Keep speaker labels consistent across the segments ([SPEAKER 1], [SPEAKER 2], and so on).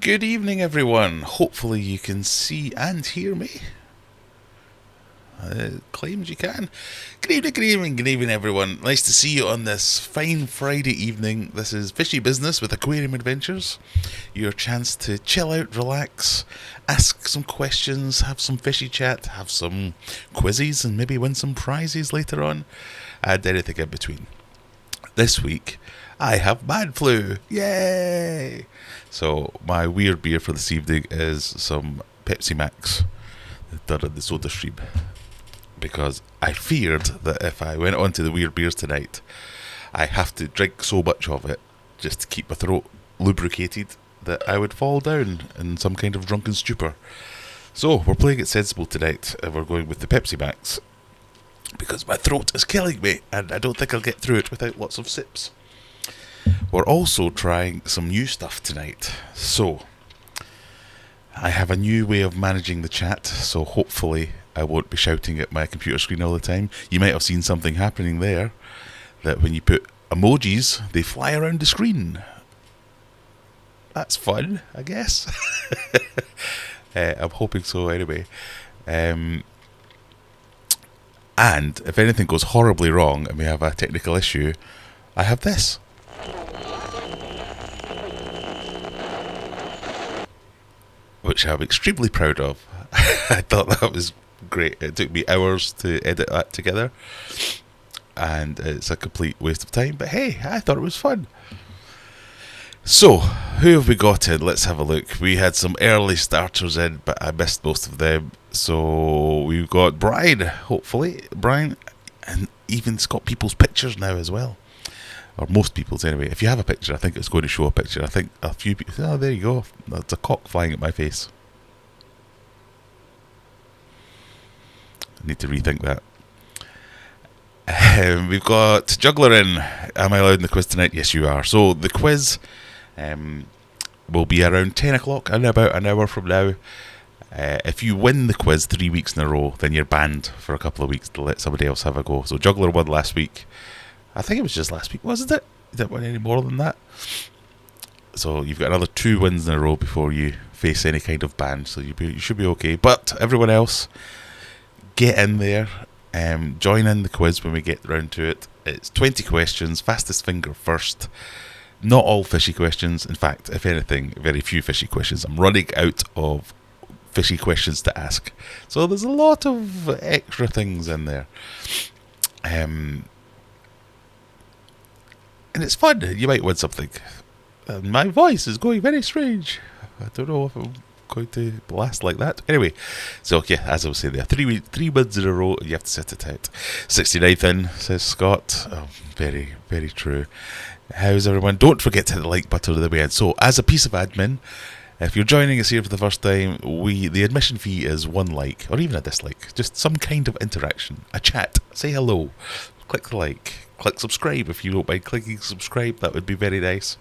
[SPEAKER 1] Good evening, everyone. Hopefully you can see and hear me. Claims you can. Good evening, everyone. Nice to see you on this fine Friday evening. This is Fishy Business with Aquarium Adventures. Your chance to chill out, relax, ask some questions, have some fishy chat, have some quizzes, and maybe win some prizes later on, and anything in between. This week, I have man flu. Yay! So my weird beer for this evening is some Pepsi Max done in the soda stream, because I feared that if I went on to the weird beers tonight, I have to drink so much of it just to keep my throat lubricated that I would fall down in some kind of drunken stupor. So we're playing it sensible tonight, and we're going with the Pepsi Max because my throat is killing me and I don't think I'll get through it without lots of sips. We're also trying some new stuff tonight. So I have a new way of managing the chat, so hopefully I won't be shouting at my computer screen all the time. You might have seen something happening there, that when you put emojis, they fly around the screen. That's fun, I guess. I'm hoping so anyway. And if anything goes horribly wrong and we have a technical issue, I have this. Which I'm extremely proud of. I thought that was great. It took me hours to edit that together, and it's a complete waste of time, but hey, I thought it was fun. So, who have we got in? Let's have a look. We had some early starters in, but I missed most of them. So we've got Brian, hopefully. Brian, and even it's got people's pictures now as well. Or most people's anyway. If you have a picture, I think it's going to show a picture. I think a few people... Oh, there you go. That's a cock flying at my face. I need to rethink that. We've got Juggler in. Am I allowed in the quiz tonight? Yes, you are. So the quiz will be around 10 o'clock in about an hour from now. If you win the quiz 3 weeks in a row, then you're banned for a couple of weeks to let somebody else have a go. So Juggler won last week. I think it was just last week, wasn't it? You didn't win any more than that. So you've got another 2 wins in a row before you face any kind of ban. So you should be okay. But everyone else, get in there. Join in the quiz when we get round to it. It's 20 questions, fastest finger first. Not all fishy questions. In fact, if anything, very few fishy questions. I'm running out of fishy questions to ask. So there's a lot of extra things in there. And it's fun. You might win something. My voice is going very strange. I don't know if I'm going to blast like that. Anyway, so yeah, as I was saying there, 3 wins in a row, and you have to sit it out. 69th in, says Scott. Oh, very, very true. How's everyone? Don't forget to hit the like button at the way end. So, as a piece of admin, if you're joining us here for the first time, the admission fee is 1 like, or even a dislike. Just some kind of interaction. A chat. Say hello. Click the like. Click subscribe if you don't mind clicking subscribe. That would be very nice.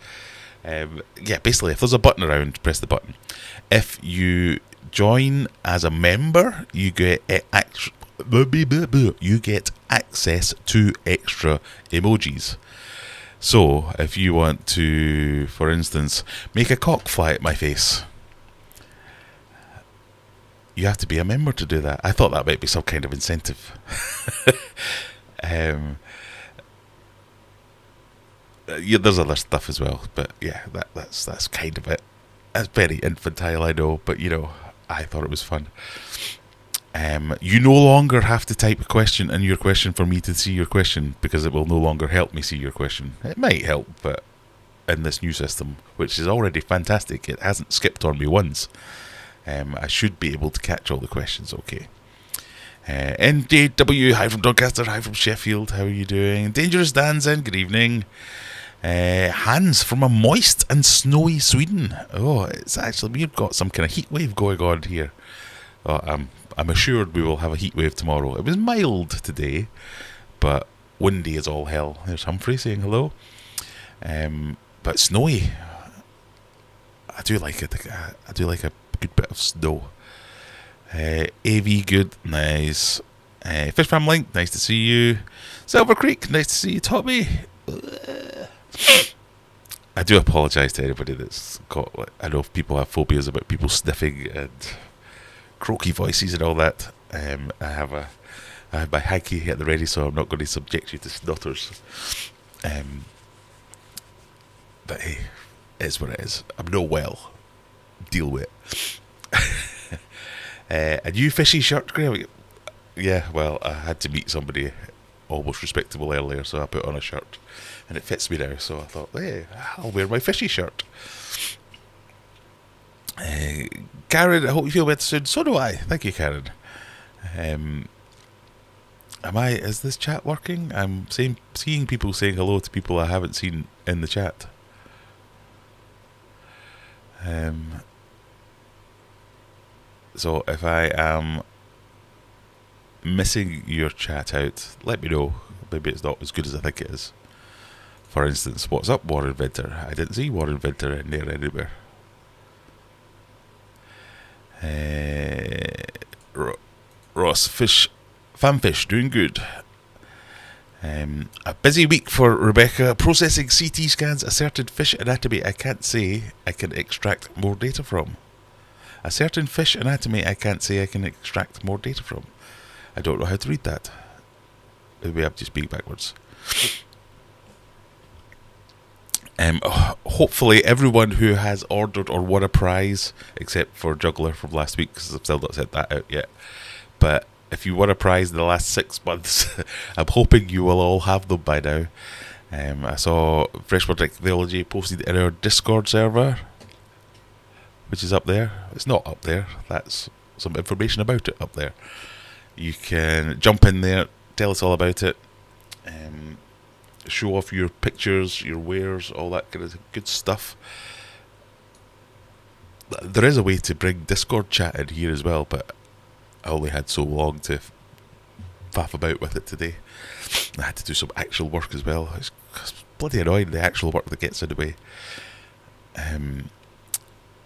[SPEAKER 1] Yeah, basically, if there's a button around, press the button. If you join as a member, you get access to extra emojis. So, if you want to, for instance, make a cock fly at my face, you have to be a member to do that. I thought that might be some kind of incentive. Yeah, there's other stuff as well, but yeah, that's kind of it. That's very infantile, I know, but you know, I thought it was fun. You no longer have to type a question in your question for me to see your question, because it will no longer help me see your question. It might help, but in this new system, which is already fantastic, it hasn't skipped on me once. I should be able to catch all the questions okay. NJW, hi from Doncaster, hi from Sheffield, how are you doing? Dangerous Dan's in, good evening. Hans from a moist and snowy Sweden. Oh, it's actually, we've got some kind of heat wave going on here. Oh, I'm assured we will have a heat wave tomorrow. It was mild today, but windy as all hell. There's Humphrey saying hello. But snowy. I do like it. I do like a good bit of snow. AV, good, nice. Fish Fam Link, nice to see you. Silver Creek, nice to see you, Tommy. I do apologise to anybody that's got. I know people have phobias about people sniffing and croaky voices and all that. I have my hanky at the ready, so I'm not going to subject you to snotters. But hey, it is what it is. I'm no well. Deal with it. A new Fishy shirt, Graham. Yeah, well, I had to meet somebody almost respectable earlier, so I put on a shirt, and it fits me now. So I thought, hey, I'll wear my Fishy shirt. Karen, I hope you feel better soon. So do I. Thank you, Karen. Is this chat working? I'm seeing people saying hello to people I haven't seen in the chat. So if I am missing your chat out, let me know. Maybe it's not as good as I think it is. For instance, what's up, Warren Vinter? I didn't see Warren Vinter in there anywhere. Ross Fish, Fanfish, doing good. A busy week for Rebecca, processing CT scans, a certain fish anatomy I can't say I can extract more data from. A certain fish anatomy I can't say I can extract more data from. I don't know how to read that. Maybe I have to speak backwards. Hopefully everyone who has ordered or won a prize, except for Juggler from last week, because I've still not sent that out yet. But if you won a prize in the last 6 months, I'm hoping you will all have them by now. I saw Freshwater Technology posted in our Discord server, which is up there. It's not up there. That's some information about it up there. You can jump in there, tell us all about it, show off your pictures, your wares, all that kind of good stuff. There is a way to bring Discord chat in here as well, but I only had so long to faff about with it today. I had to do some actual work as well. It's bloody annoying, the actual work that gets in the way.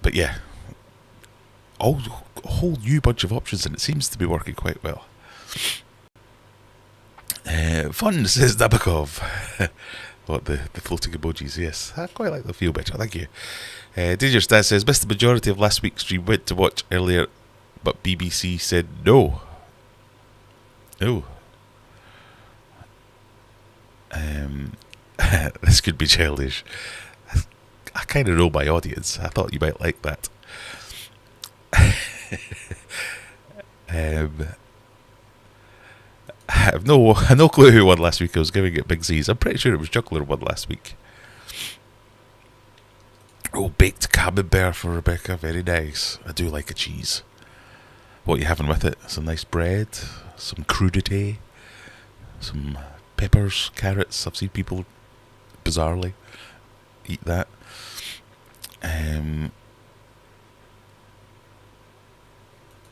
[SPEAKER 1] But yeah, a whole new bunch of options, and it seems to be working quite well. Fun, says Nabokov. What, the floating emojis? Yes, I quite like the feel better, thank you. Dangerous Dad says, missed the majority of last week's stream, went to watch earlier, but BBC said no. Oh. This could be childish. I kind of know my audience. I thought you might like that. I have no clue who won last week. I was giving it big Z's. I'm pretty sure it was Juggler won last week. Oh, baked camembert for Rebecca. Very nice. I do like a cheese. What are you having with it? Some nice bread, some crudité, some peppers, carrots. I've seen people bizarrely eat that.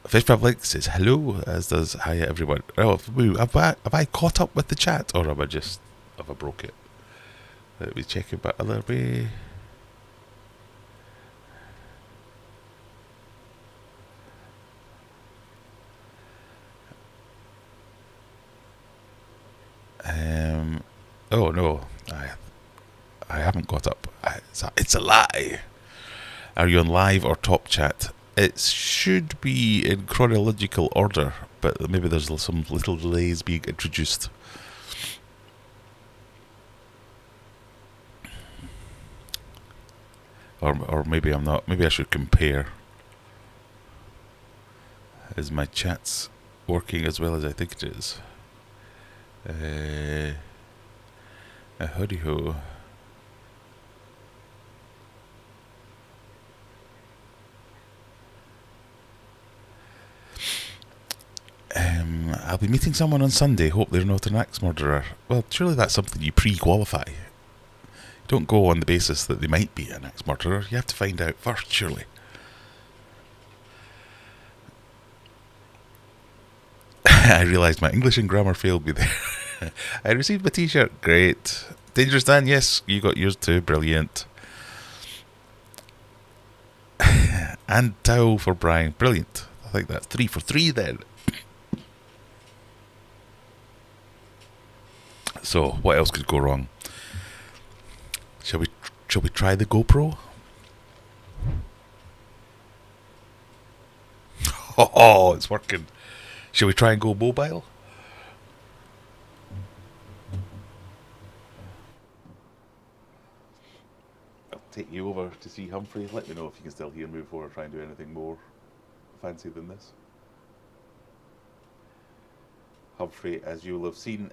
[SPEAKER 1] Fish Public says hello, as does hi everyone. Oh, have I caught up with the chat, or have I broke it? Let me check it back a little bit. Oh no, I haven't caught up. It's a lie. Are you on live or top chat? It should be in chronological order, but maybe there's some little delays being introduced. Or maybe I'm not. Maybe I should compare. Is my chat's working as well as I think it is? Howdy ho. I'll be meeting someone on Sunday. Hope they're not an axe murderer. Well, surely that's something you pre-qualify. You don't go on the basis that they might be an axe murderer. You have to find out first, surely. I realised my English and grammar failed me there. I received my t-shirt. Great. Dangerous Dan, yes, you got yours too. Brilliant. And towel for Brian. Brilliant. I think that's 3 for 3 then. So, what else could go wrong? Shall Shall we try the GoPro? Oh, it's working. Shall we try and go mobile? I'll take you over to see Humphrey. Let me know if you can still hear me before I try and do anything more fancy than this. Humphrey, as you will have seen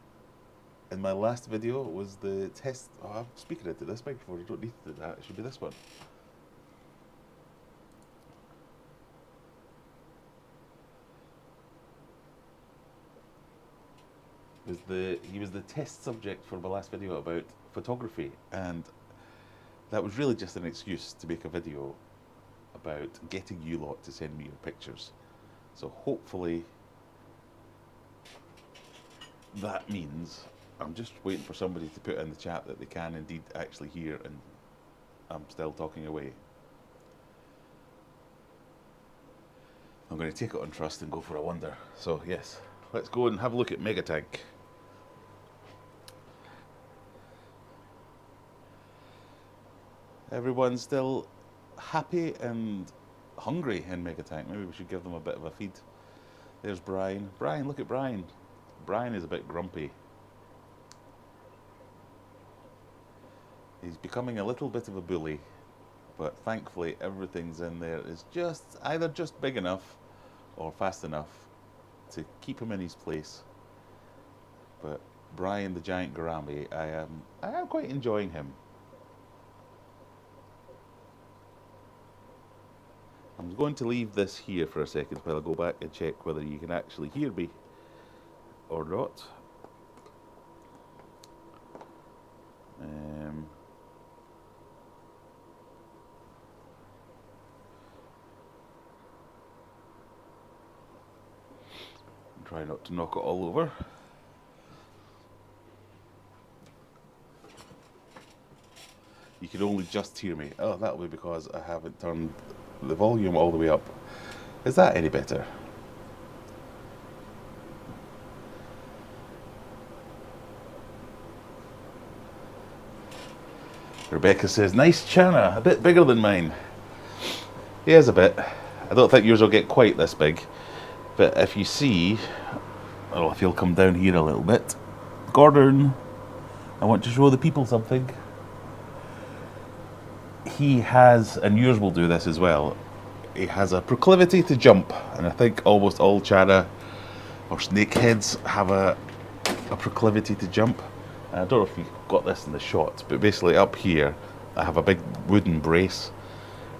[SPEAKER 1] in my last video, was the test. Oh, I'm speaking into this microphone. I don't need to do that. It should be this one. He was the test subject for my last video about photography, and that was really just an excuse to make a video about getting you lot to send me your pictures. So hopefully that means I'm just waiting for somebody to put in the chat that they can indeed actually hear and I'm still talking away. I'm going to take it on trust and go for a wonder. So yes, let's go and have a look at Megatank. Everyone's still happy and hungry in Megatank. Maybe we should give them a bit of a feed. There's Brian. Brian, look at Brian. Brian is a bit grumpy. He's becoming a little bit of a bully, but thankfully everything's in there is just either just big enough or fast enough to keep him in his place. But Brian the giant gourami, I am quite enjoying him. I'm going to leave this here for a second while I go back and check whether you can actually hear me or not. Try not to knock it all over. You can only just hear me. Oh, that'll be because I haven't turned the volume all the way up. Is that any better? Rebecca says, nice chana, a bit bigger than mine. He is a bit. I don't think yours will get quite this big. But if you see, oh, if you'll come down here a little bit. Gordon, I want to show the people something. He has, and yours will do this as well, he has a proclivity to jump. And I think almost all chana or snakeheads have a proclivity to jump. I don't know if you got this in the shot, but basically up here I have a big wooden brace,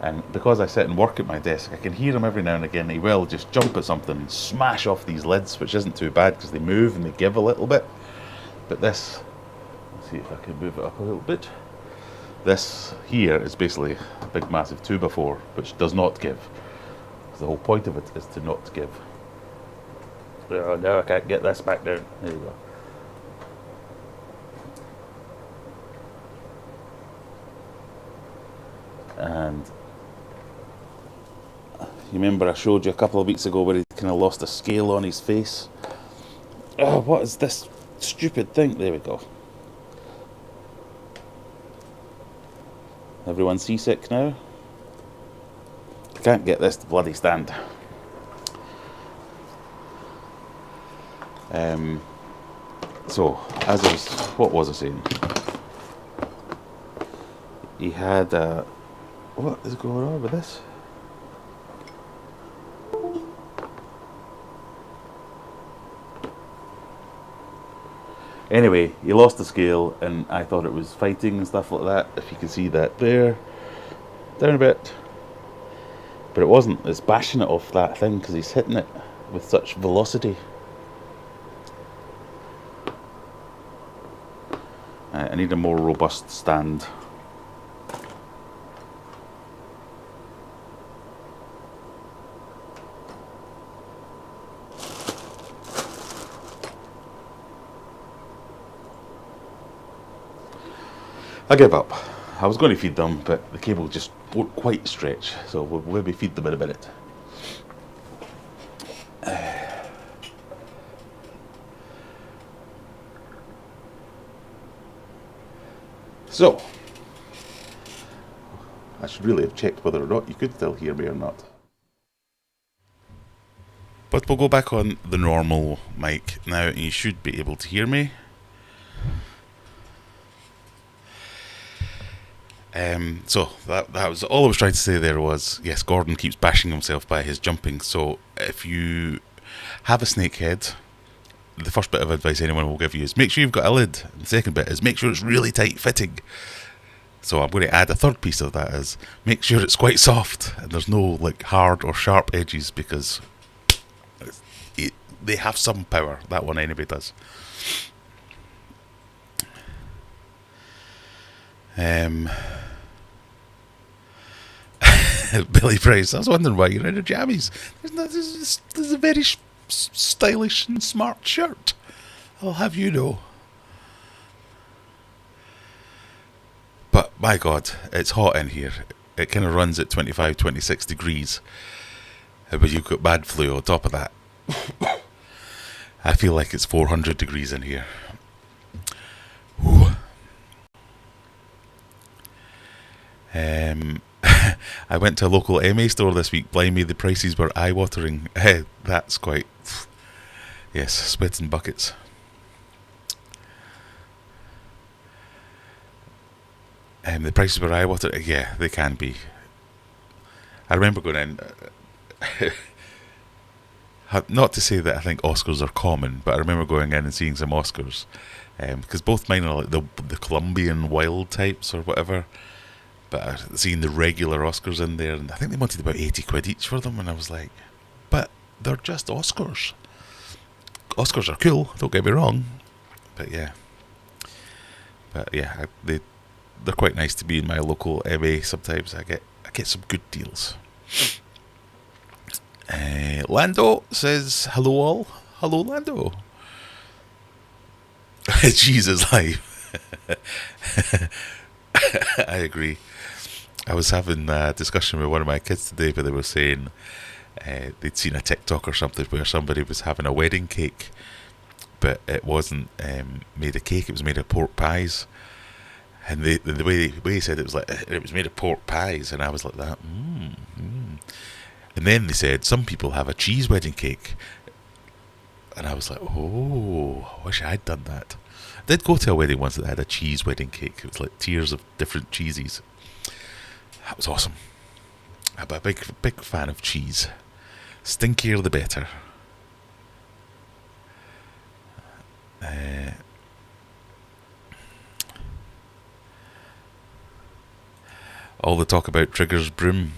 [SPEAKER 1] and because I sit and work at my desk, I can hear him every now and again. He will just jump at something and smash off these lids, which isn't too bad because they move and they give a little bit. But this, let's see if I can move it up a little bit. This here is basically a big massive 2x4, which does not give. The whole point of it is to not give. Oh, now I can't get this back down. There you go. And you remember I showed you a couple of weeks ago where he kind of lost a scale on his face. Oh, what is this stupid thing? There we go. Everyone seasick now? I can't get this to bloody stand. So, as I was, what was I saying? He had a, what is going on with this? Anyway, he lost the scale and I thought it was fighting and stuff like that. If you can see that there. Down a bit. But it wasn't. It's bashing it off that thing because he's hitting it with such velocity. I need a more robust stand. I give up. I was going to feed them, but the cable just won't quite stretch, so we'll maybe feed them in a minute. So, I should really have checked whether or not you could still hear me or not. But we'll go back on the normal mic now, and you should be able to hear me. So that was all I was trying to say there was, yes, Gordon keeps bashing himself by his jumping. So if you have a snake head, the first bit of advice anyone will give you is make sure you've got a lid. And the second bit is make sure it's really tight fitting. So I'm going to add a third piece of that is make sure it's quite soft and there's no like hard or sharp edges, because they have some power. That one anyway does. Billy Price, I was wondering why you're in your jammies. This is a very stylish and smart shirt, I'll have you know. But my god, it's hot in here. It kind of runs at 25, 26 degrees. But you've got bad flu on top of that. I feel like it's 400 degrees in here. Whew. I went to a local MA store this week. Blimey, the prices were eye-watering. That's quite... Yes, sweats and buckets. The prices were eye-watering. Yeah, they can be. I remember going in... not to say that I think Oscars are common, but I remember going in and seeing some Oscars. Because both mine are like the Colombian wild types or whatever. But I've seen the regular Oscars in there, and I think they wanted about 80 quid each for them, and I was like, but they're just Oscars. Oscars are cool, don't get me wrong. But yeah, they're quite nice to be in my local MA sometimes. I get some good deals. Lando says, hello all. Hello, Lando. Jesus life. I agree. I was having a discussion with one of my kids today, but they were saying they'd seen a TikTok or something where somebody was having a wedding cake, but it wasn't made of cake, it was made of pork pies. And the way he said it was like, it was made of pork pies, and I was like that. And then they said some people have a cheese wedding cake, and I was like, oh, I wish I'd done that. I did go to a wedding once that had a cheese wedding cake. It was like tiers of different cheeses. That was awesome. I'm a big fan of cheese. Stinkier the better. All the talk about triggers broom.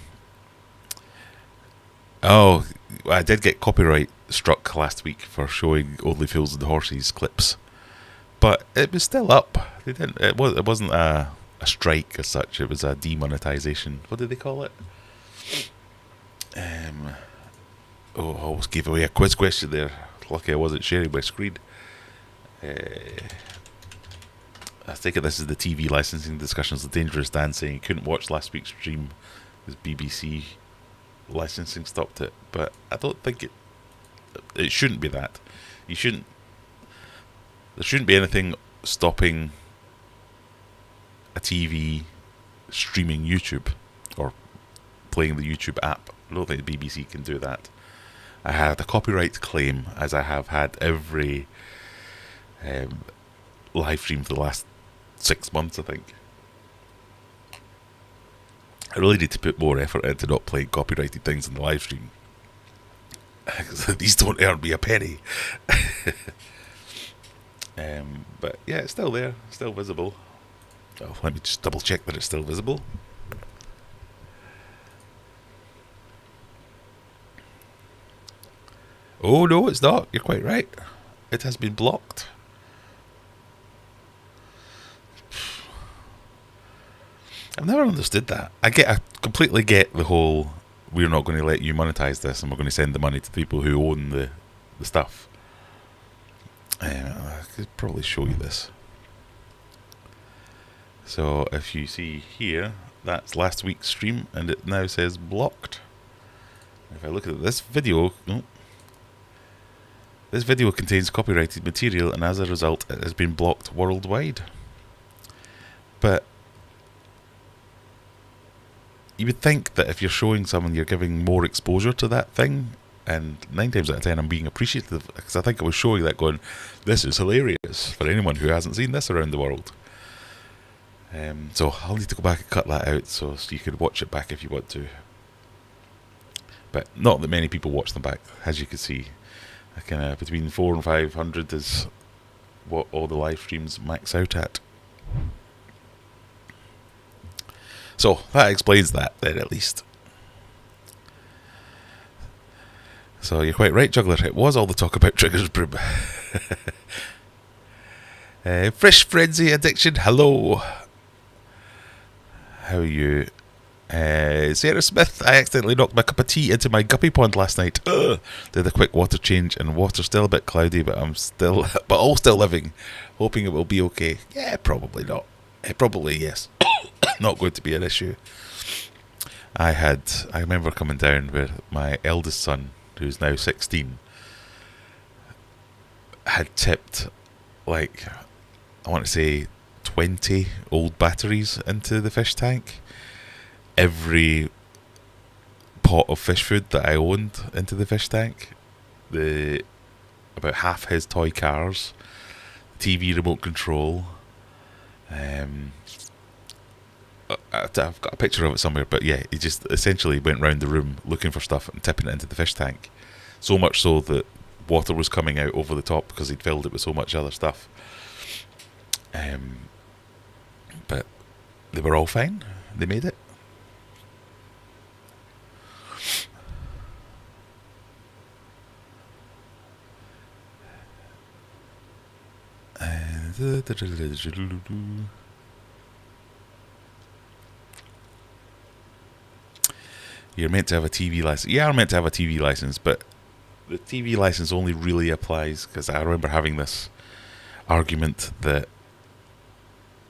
[SPEAKER 1] Oh, I did get copyright struck last week for showing Only Fools and Horses clips, but it was still up. They didn't. It wasn't a strike as such. It was a demonetization. What did they call it? I almost gave away a quiz question there. Lucky I wasn't sharing my screen. I think this is the TV licensing discussions. The Dangerous Dan saying he couldn't watch last week's stream because BBC licensing stopped it. But I don't think it shouldn't be that. There shouldn't be anything stopping a TV streaming YouTube or playing the YouTube app. I don't think the BBC can do that. I had a copyright claim, as I have had every live stream for the last 6 months, I think. I really need to put more effort into not playing copyrighted things in the live stream. These don't earn me a penny. But yeah, it's still there, still visible. Oh, let me just double check that it's still visible. Oh no, it's not. You're quite right. It has been blocked. I've never understood that. I completely get the whole, we're not going to let you monetize this and we're going to send the money to the people who own the stuff. I could probably show you this. So if you see here, that's last week's stream and it now says blocked. If I look at this video, this video contains copyrighted material and as a result it has been blocked worldwide. But you would think that if you're showing someone, you're giving more exposure to that thing. And 9 times out of 10, I'm being appreciative, because I think I was showing that going, this is hilarious for anyone who hasn't seen this around the world. So I'll need to go back and cut that out so you could watch it back if you want to. But not that many people watch them back, as you can see. Kind of between 400 and 500 is what all the live streams max out at. So that explains that then, at least. So you're quite right, Juggler. It was all the talk about triggers, Broom. Fresh Frenzy Addiction, hello. How are you? Sarah Smith, I accidentally knocked my cup of tea into my guppy pond last night. Ugh. Did a quick water change, and water's still a bit cloudy, but all still living. Hoping it will be okay. Yeah, probably not. Probably yes. Not going to be an issue. I remember coming down with my eldest son, who's now 16, had tipped, like, I want to say 20 old batteries into the fish tank. Every pot of fish food that I owned into the fish tank. About half his toy cars, TV remote control. I've got a picture of it somewhere, but yeah, he just essentially went round the room looking for stuff and tipping it into the fish tank. So much so that water was coming out over the top because he'd filled it with so much other stuff. But they were all fine. They made it. You're meant to have a TV license. Yeah, I'm meant to have a TV license, but the TV license only really applies because I remember having this argument that,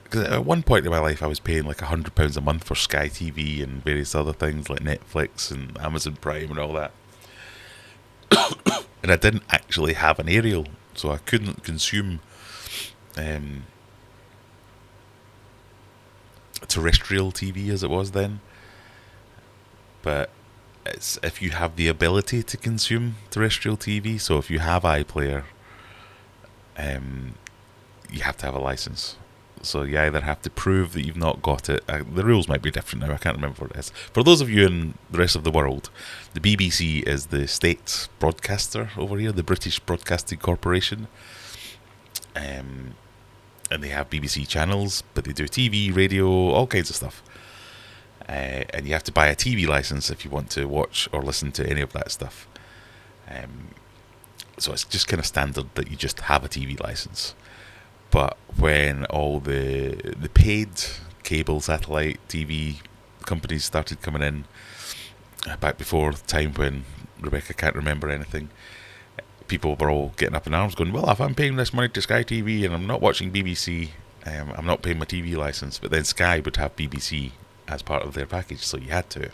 [SPEAKER 1] because at one point in my life I was paying like £100 a month for Sky TV and various other things like Netflix and Amazon Prime and all that. And I didn't actually have an aerial, so I couldn't consume terrestrial TV as it was then. But it's if you have the ability to consume terrestrial TV, so if you have iPlayer, you have to have a license. So you either have to prove that you've not got it. The rules might be different now, I can't remember what it is. For those of you in the rest of the world, the BBC is the state broadcaster over here, the British Broadcasting Corporation. And they have BBC channels, but they do TV, radio, all kinds of stuff. And you have to buy a TV license if you want to watch or listen to any of that stuff. So it's just kind of standard that you just have a TV license. But when all the paid cable satellite TV companies started coming in, back before the time when Rebecca can't remember anything, people were all getting up in arms going, well, if I'm paying this money to Sky TV and I'm not watching BBC, I'm not paying my TV license. But then Sky would have BBC as part of their package, so you had to.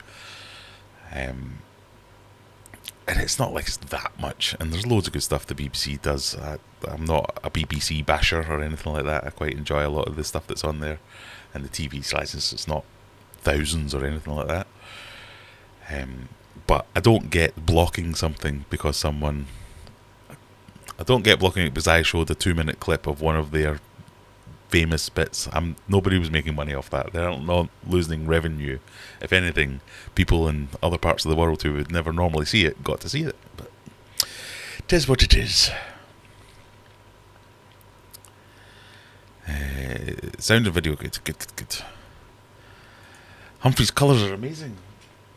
[SPEAKER 1] And it's not like it's that much, and there's loads of good stuff the BBC does. I'm not a BBC basher or anything like that. I quite enjoy a lot of the stuff that's on there, and the TV license, it's not thousands or anything like that. But I don't get blocking something because I don't get blocking it because I showed a 2-minute clip of one of their famous bits. Nobody was making money off that. They're not losing revenue. If anything, people in other parts of the world who would never normally see it got to see it. But it is what it is. Sound and video, good. Humphrey's colours are amazing.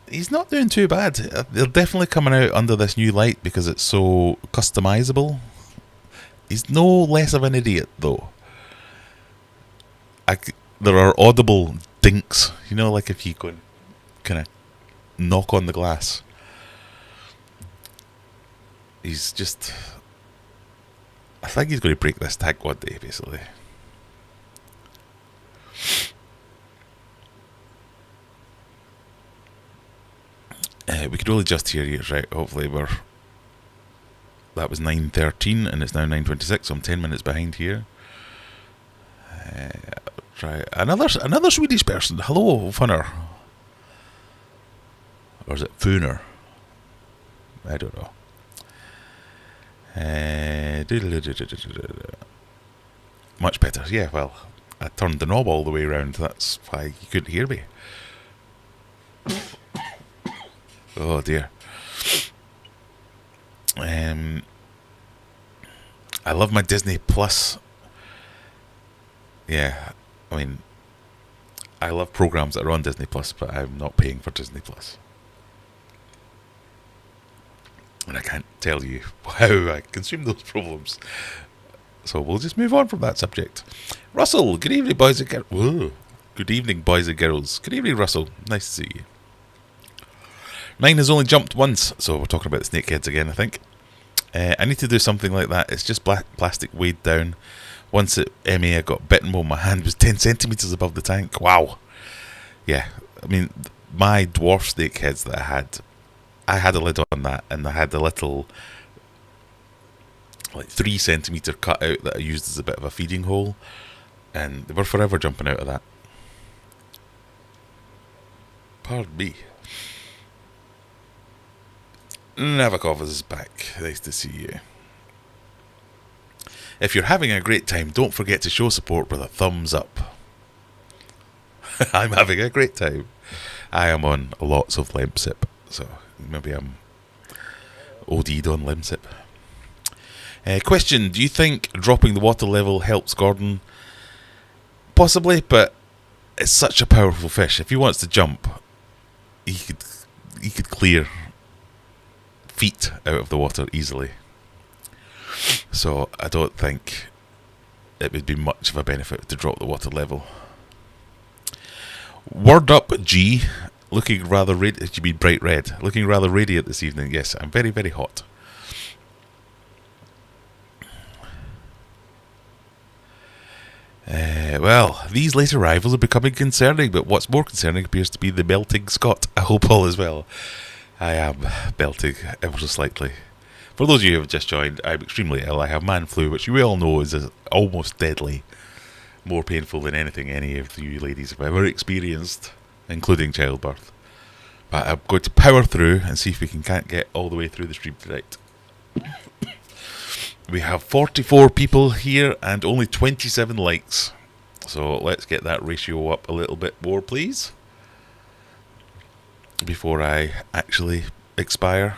[SPEAKER 1] He's not doing too bad. They're definitely coming out under this new light because it's so customizable. He's no less of an idiot though. There are audible dinks, like if you go and kind of knock on the glass. He's just, I think he's going to break this tag one day, basically. We could only just hear you, right? Hopefully that was 9:13 and it's now 9:26, so I'm 10 minutes behind here. Right, another Swedish person. Hello, Funner. Or is it Fooner? I don't know. Much better. Yeah, well, I turned the knob all the way around. That's why you couldn't hear me. Oh dear. I love my Disney Plus. Yeah, I mean, I love programs that are on Disney Plus, but I'm not paying for Disney Plus. And I can't tell you how I consume those programs. So we'll just move on from that subject. Russell, good evening, boys and girls. Good evening, boys and girls. Good evening, Russell. Nice to see you. Mine has only jumped once, so we're talking about the snakeheads again, I think. I need to do something like that. It's just plastic weighed down. Once at MA, I got bitten while my hand was 10 centimetres above the tank. Wow. Yeah, I mean, my dwarf snakeheads that I had a lid on that, and I had a little, like 3 centimetre cutout that I used as a bit of a feeding hole, and they were forever jumping out of that. Pardon me. Navakov is back. Nice to see you. If you're having a great time, don't forget to show support with a thumbs up. I'm having a great time. I am on lots of Lemsip, so maybe I'm OD'd on Lemsip. Question, do you think dropping the water level helps Gordon? Possibly, but it's such a powerful fish. If he wants to jump, he could clear feet out of the water easily. So I don't think it would be much of a benefit to drop the water level. Word up, G. Looking rather radiant. You mean bright red? Looking rather radiant this evening. Yes, I'm very, very hot. Well, these late arrivals are becoming concerning, but what's more concerning appears to be the melting Scot. I hope all is well. I am belting ever so slightly. For those of you who have just joined, I'm extremely ill. I have man flu, which you all know is almost deadly. More painful than anything any of you ladies have ever experienced, including childbirth. But I'm going to power through and see if we can't get all the way through the stream tonight. We have 44 people here and only 27 likes. So let's get that ratio up a little bit more, please, before I actually expire.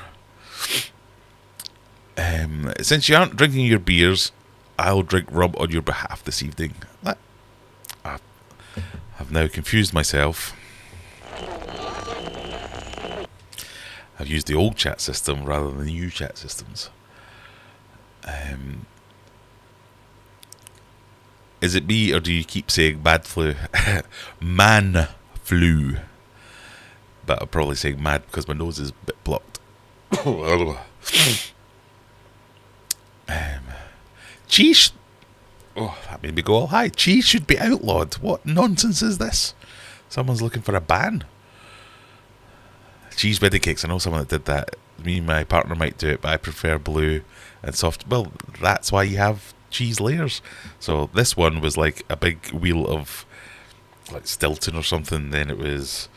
[SPEAKER 1] Since you aren't drinking your beers, I'll drink rum on your behalf this evening. I've now confused myself. I've used the old chat system rather than the new chat systems. Is it me, or do you keep saying bad flu? Man flu. But I'm probably saying mad because my nose is a bit blocked. Cheese. Oh, that made me go all high. Cheese should be outlawed. What nonsense is this? Someone's looking for a ban. Cheese wedding cakes. I know someone that did that. Me and my partner might do it, but I prefer blue and soft. Well, that's why you have cheese layers. So this one was like a big wheel of like Stilton or something. Then it was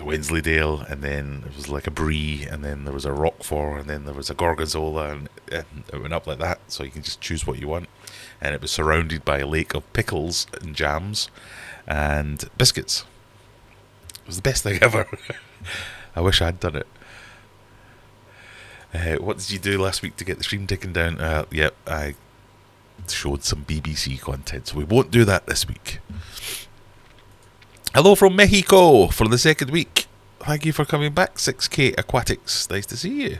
[SPEAKER 1] Wensleydale, and then it was like a brie, and then there was a Roquefort, and then there was a Gorgonzola, and it went up like that. So you can just choose what you want. And it was surrounded by a lake of pickles and jams and biscuits. It was the best thing ever. I wish I'd done it. What did you do last week to get the stream taken down? Yep, I showed some BBC content, so we won't do that this week. Hello from Mexico for the second week. Thank you for coming back. 6K Aquatics, nice to see you.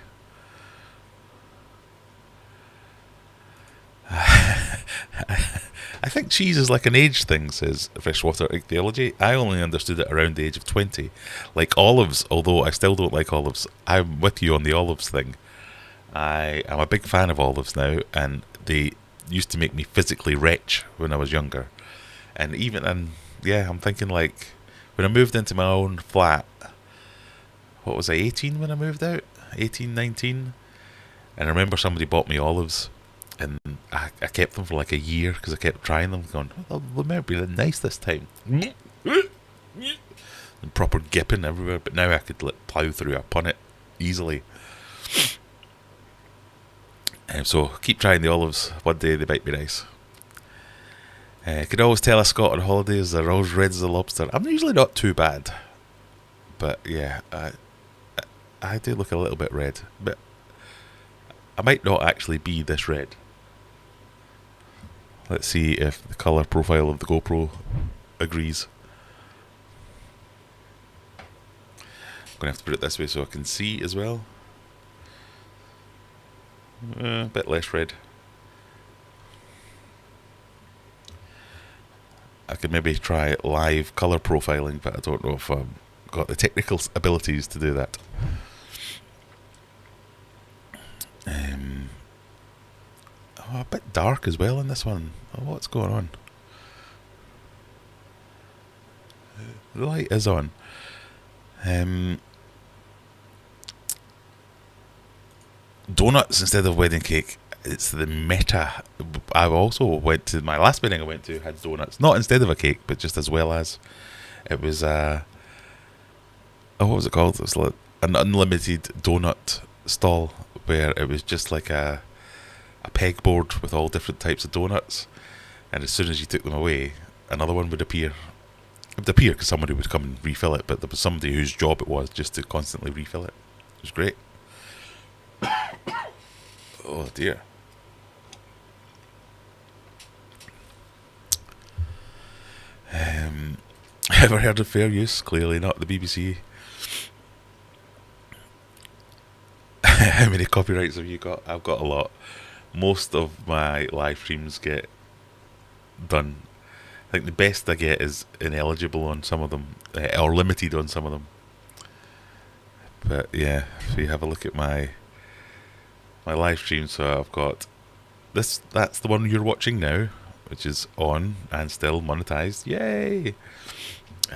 [SPEAKER 1] I think cheese is like an age thing, says Freshwater Ichthyology. I only understood it around the age of 20. Like olives, although I still don't like olives. I'm with you on the olives thing. I am a big fan of olives now, and they used to make me physically retch when I was younger. And I'm thinking like, when I moved into my own flat, what was I, 18 when I moved out? 18, 19? And I remember somebody bought me olives, and I kept them for like a year because I kept trying them, going, oh, they might be nice this time. and proper gipping everywhere, but now I could plough through a punnet easily. So keep trying the olives. One day they might be nice. Could always tell a Scot on holidays they're always red as a lobster. I'm usually not too bad, but yeah, I do look a little bit red, but I might not actually be this red. Let's see if the colour profile of the GoPro agrees. I'm going to have to put it this way so I can see as well. A bit less red. I could maybe try live colour profiling, but I don't know if I've got the technical abilities to do that. A bit dark as well in this one. Oh, what's going on? The light is on. Donuts instead of wedding cake. It's the meta. I also went to my last wedding I went to had donuts, not instead of a cake, but just as well as. It was what was it called? It was like an unlimited donut stall where it was just like a pegboard with all different types of donuts, and as soon as you took them away, another one would appear. It would appear because somebody would come and refill it, but there was somebody whose job it was just to constantly refill it. It was great. Oh dear. Ever heard of fair use? Clearly not the BBC. How many copyrights have you got? I've got a lot. Most of my live streams get done. I think the best I get is ineligible on some of them, or limited on some of them. But yeah, if you have a look at my live stream, so I've got this. That's the one you're watching now, which is on and still monetized. Yay!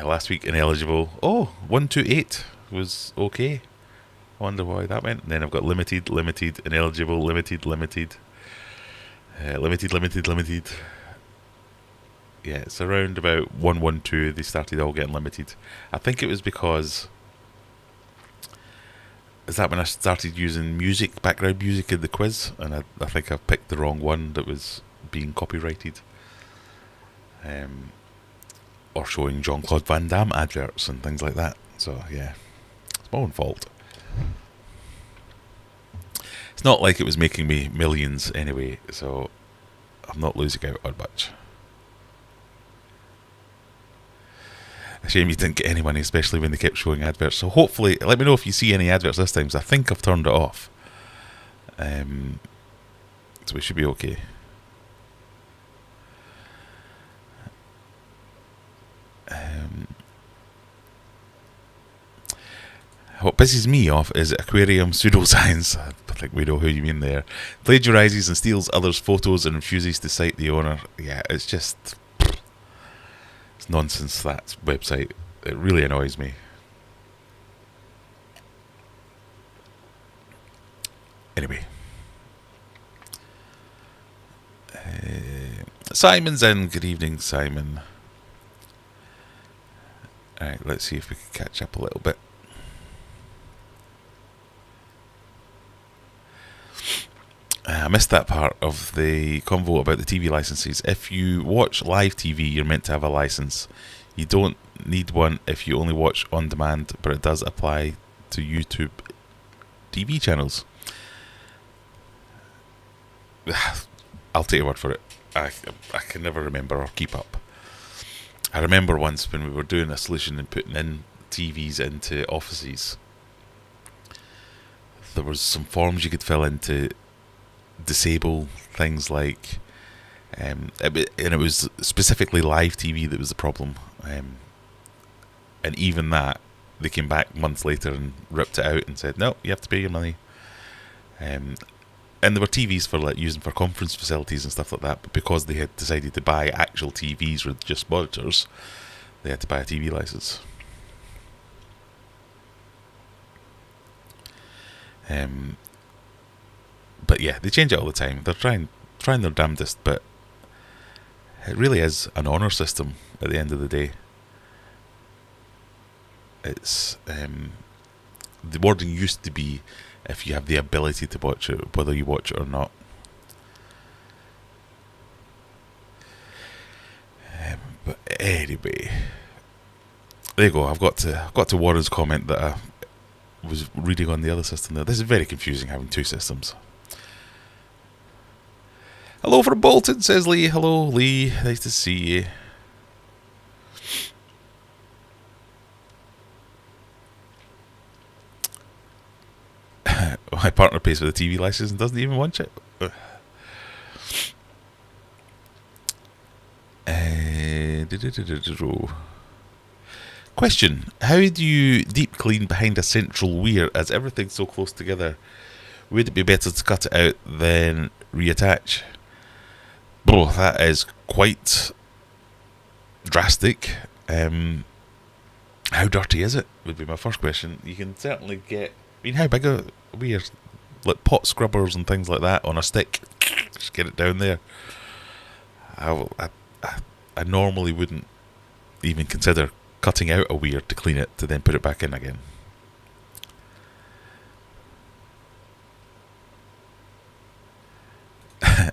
[SPEAKER 1] Last week ineligible. Oh, 128 was okay. I wonder why that went. And then I've got limited, ineligible, limited. Limited. Yeah, it's around about 112 they started all getting limited. I think it was because... Is that when I started using background music in the quiz? And I think I picked the wrong one that was being copyrighted. Or showing Jean-Claude Van Damme adverts and things like that. So, yeah. It's my own fault. It's not like it was making me millions anyway, so I'm not losing out on much. A shame you didn't get any money, especially when they kept showing adverts. So hopefully, let me know if you see any adverts this time, because I think I've turned it off. So we should be okay. What pisses me off is Aquarium pseudoscience. I think we know who you mean there. Plagiarises and steals others' photos and refuses to cite the owner. Yeah, it's just... It's nonsense, that website. It really annoys me. Anyway. Simon's in. Good evening, Simon. Alright, let's see if we can catch up a little bit. I missed that part of the convo about the TV licenses. If you watch live TV, you're meant to have a license. You don't need one if you only watch on demand, but it does apply to YouTube TV channels. I'll take your word for it. I can never remember or keep up. I remember once when we were doing a solution and putting in TVs into offices, there was some forms you could fill in to disable things like and it was specifically live TV that was the problem, and even that they came back months later and ripped it out and said no, you have to pay your money. And there were TVs for like using for conference facilities and stuff like that, but because they had decided to buy actual TVs with just monitors, they had to buy a TV license. But yeah, they change it all the time. They're trying their damnedest, but it really is an honour system at the end of the day. It's the wording used to be if you have the ability to watch it, whether you watch it or not. But anyway, there you go. I've got to Warren's comment that I was reading on the other system there. This is very confusing having two systems. Hello from Bolton, says Lee. Hello, Lee. Nice to see you. My partner pays for the TV license and doesn't even watch it. Question: how do you deep clean behind a central weir as everything's so close together? Would it be better to cut it out than reattach? Bro, that is quite drastic. How dirty is it? Would be my first question. You can certainly get. I mean, how big a weir? Like pot scrubbers and things like that on a stick. Just get it down there. I normally wouldn't even consider cutting out a weir to clean it to then put it back in again.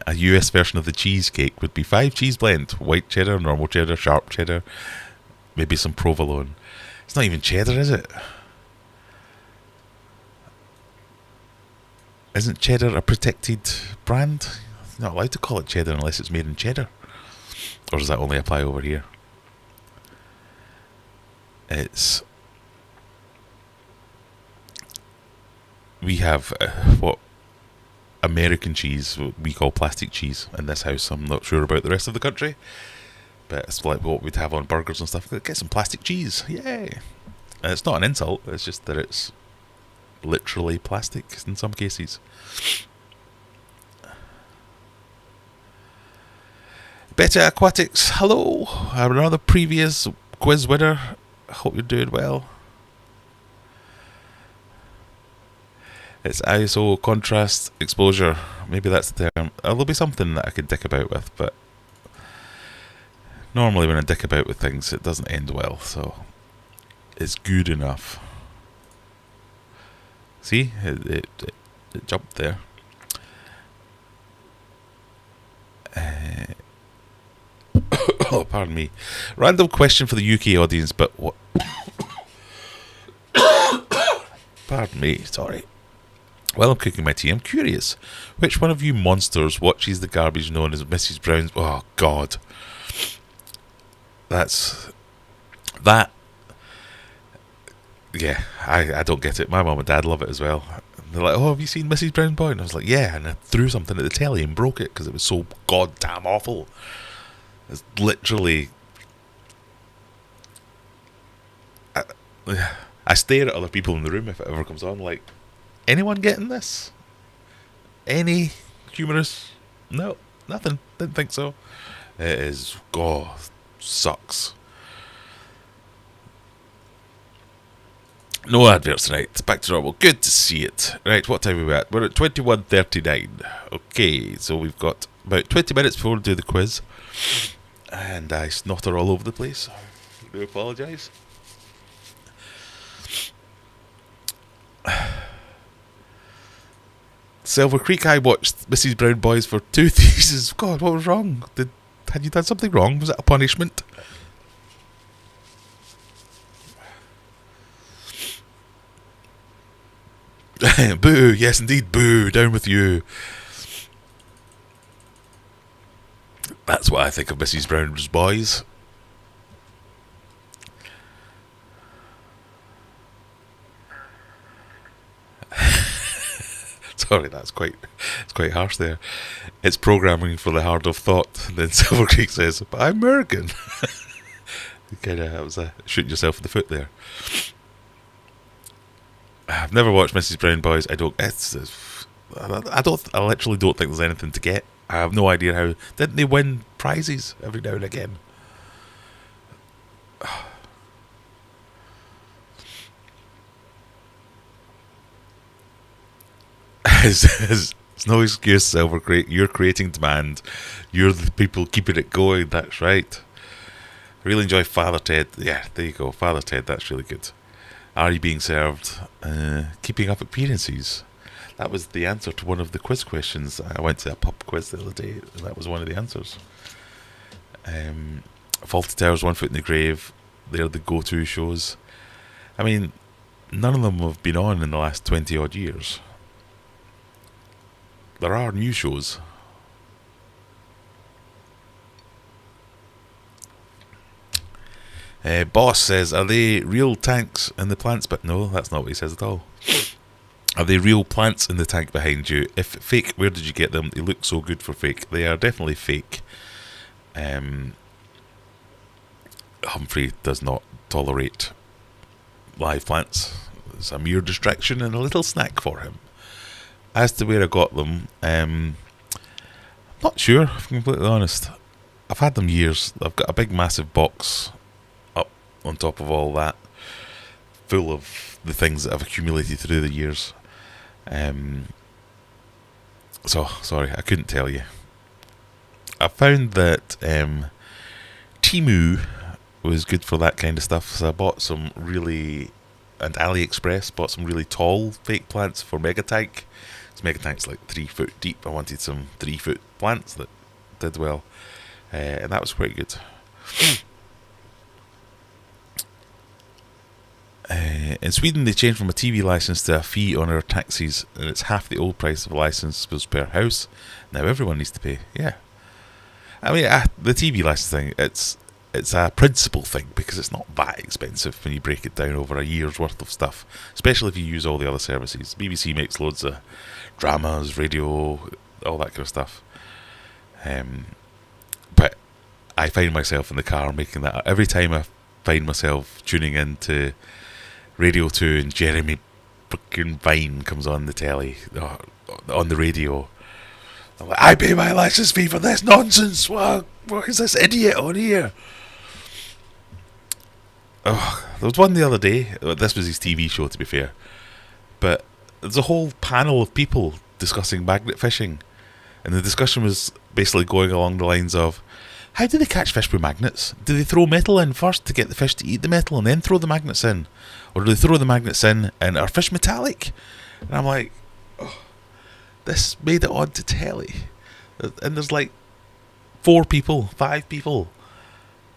[SPEAKER 1] A US version of the cheesecake would be 5 cheese blend: white cheddar, normal cheddar, sharp cheddar, maybe some provolone. It's not even cheddar, is it? Isn't cheddar a protected brand? You're not allowed to call it cheddar unless it's made in cheddar. Or does that only apply over here? It's... We have what American cheese, what we call plastic cheese in this house. I'm not sure about the rest of the country, but it's like what we'd have on burgers and stuff. Get some plastic cheese, yay! And it's not an insult, it's just that it's literally plastic in some cases. Better Aquatics, hello! Another previous quiz winner. I hope you're doing well. It's ISO contrast exposure. Maybe that's the term. There'll be something that I could dick about with, but normally when I dick about with things, it doesn't end well, so it's good enough. See? It jumped there. Oh, pardon me. Random question for the UK audience, but what? Pardon me, sorry. While I'm cooking my tea, I'm curious. Which one of you monsters watches the garbage known as Mrs. Brown's... Oh, God. That... Yeah, I don't get it. My mum and dad love it as well. They're like, oh, have you seen Mrs. Brown's Boy? And I was like, yeah, and I threw something at the telly and broke it because it was so goddamn awful. It's literally... I stare at other people in the room if it ever comes on, like, anyone getting this? Any humorous? No, nothing. Didn't think so. It is... God, sucks. No adverts tonight. Back to normal. Good to see it. Right, what time are we at? We're at 21:39. Okay, so we've got about 20 minutes before we do the quiz. And I snotter all over the place. I do apologise. Silver Creek, I watched Mrs. Brown Boys for 2 seasons. God, what was wrong? Had you done something wrong? Was it a punishment? Boo, yes indeed, boo, down with you. That's what I think of Mrs. Brown's Boys. Sorry, it's quite harsh there. It's programming for the hard of thought. And then Silver Creek says, but I'm American. That was shooting yourself in the foot there. I've never watched Mrs. Brown Boys. I literally don't think there's anything to get. I have no idea how. Didn't they win prizes every now and again? It's no excuse, Silver Creek. You're creating demand. You're the people keeping it going. That's right. I really enjoy Father Ted. Yeah, there you go. Father Ted, that's really good. Are you being served? Keeping up appearances? That was the answer to one of the quiz questions. I went to a pub quiz the other day, and that was one of the answers. Fawlty Towers, One Foot in the Grave, they're the go-to shows. I mean, none of them have been on in the last 20 odd years. There are new shows. Boss says, are they real tanks in the plants? But no, that's not what he says at all. Are they real plants in the tank behind you? If fake, where did you get them? They look so good for fake. They are definitely fake. Humphrey does not tolerate live plants. It's a mere distraction and a little snack for him. As to where I got them, not sure, if I'm completely honest. I've had them years. I've got a big massive box up on top of all that, full of the things that I've accumulated through the years. So, sorry, I couldn't tell you. I found that Temu was good for that kind of stuff, so I bought some really, and AliExpress bought some really tall fake plants for Megatank. This Megatank's like 3 foot deep. I wanted some 3 foot plants that did well, and that was quite good. In Sweden, they changed from a TV license to a fee on our taxis, and it's half the old price of a license was per house. Now everyone needs to pay. Yeah, I mean the TV license thing. It's a principle thing because it's not that expensive when you break it down over a year's worth of stuff, especially if you use all the other services. BBC makes loads of dramas, radio, all that kind of stuff. But I find myself in the car making that every time I find myself tuning into Radio 2 and Jeremy fucking Vine comes on the telly, on the radio. I'm like, I pay my license fee for this nonsense. What is this idiot on here? Oh, there was one the other day. This was his TV show, to be fair. But there's a whole panel of people discussing magnet fishing. And the discussion was basically going along the lines of, how do they catch fish with magnets? Do they throw metal in first to get the fish to eat the metal and then throw the magnets in? Or do they throw the magnets in and are fish metallic? And I'm like, oh, this made it on to telly. And there's like 5 people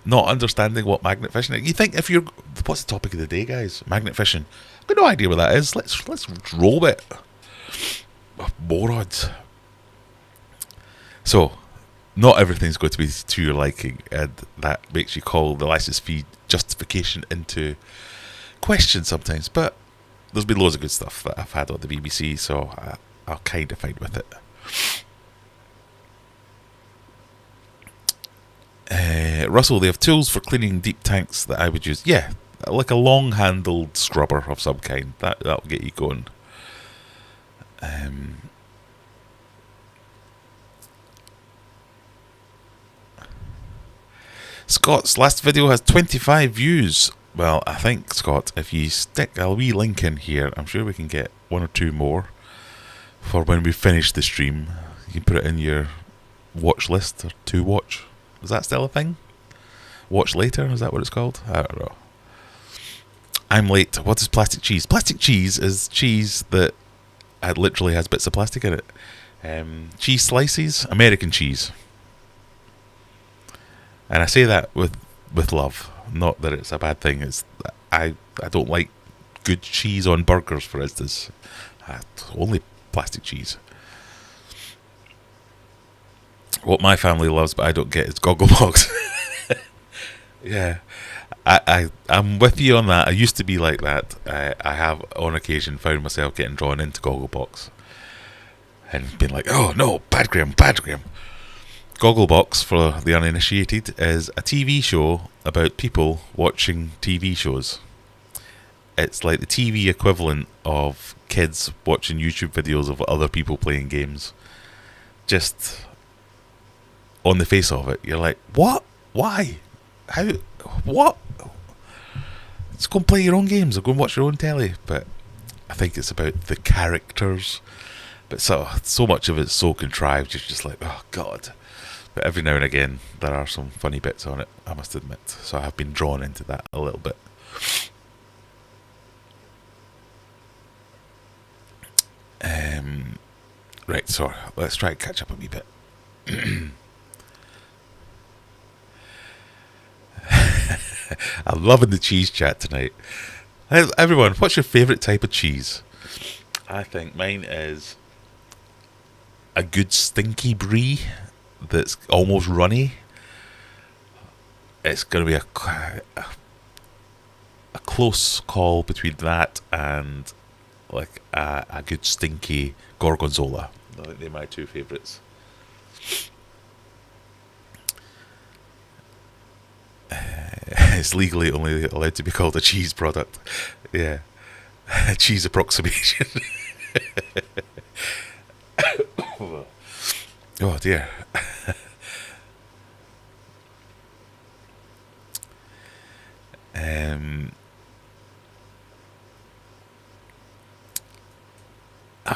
[SPEAKER 1] not understanding what magnet fishing is. You think if you're... What's the topic of the day, guys? Magnet fishing. I've got no idea what that is. Let's roll it. Oh, morons. So, not everything's going to be to your liking, and that makes you call the license fee justification into question sometimes. But there's been loads of good stuff that I've had on the BBC, so I'll kind of fine with it. Russell, they have tools for cleaning deep tanks that I would use. Yeah, like a long-handled scrubber of some kind. That'll get you going. Scott's last video has 25 views. Well, I think, Scott, if you stick a wee link in here, I'm sure we can get 1 or 2 more for when we finish the stream. You can put it in your watch list, or to watch. Is that still a thing? Watch later? Is that what it's called? I don't know. I'm late. What is plastic cheese? Plastic cheese is cheese that literally has bits of plastic in it. Cheese slices, American cheese. And I say that with love. Not that it's a bad thing. It's I don't like good cheese on burgers, for instance. Only plastic cheese. What my family loves but I don't get is Gogglebox. Yeah, I'm with you on that. I used to be like that. I have on occasion found myself getting drawn into Gogglebox and been like, oh no, bad Graham. Gogglebox, for the uninitiated, is a TV show about people watching TV shows. It's like the TV equivalent of kids watching YouTube videos of other people playing games. Just on the face of it, you're like, what? Why? How? What? Just go and play your own games or go and watch your own telly. But I think it's about the characters. But so much of it's so contrived, you're just like, oh God. But every now and again, there are some funny bits on it, I must admit. So I have been drawn into that a little bit. Right, so let's try and catch up a wee bit. I'm loving the cheese chat tonight. Everyone, what's your favourite type of cheese? I think mine is a good stinky brie that's almost runny. It's going to be a close call between that and like a good stinky gorgonzola. I think they're my two favourites. It's legally only allowed to be called a cheese product. Yeah. A cheese approximation. Oh dear.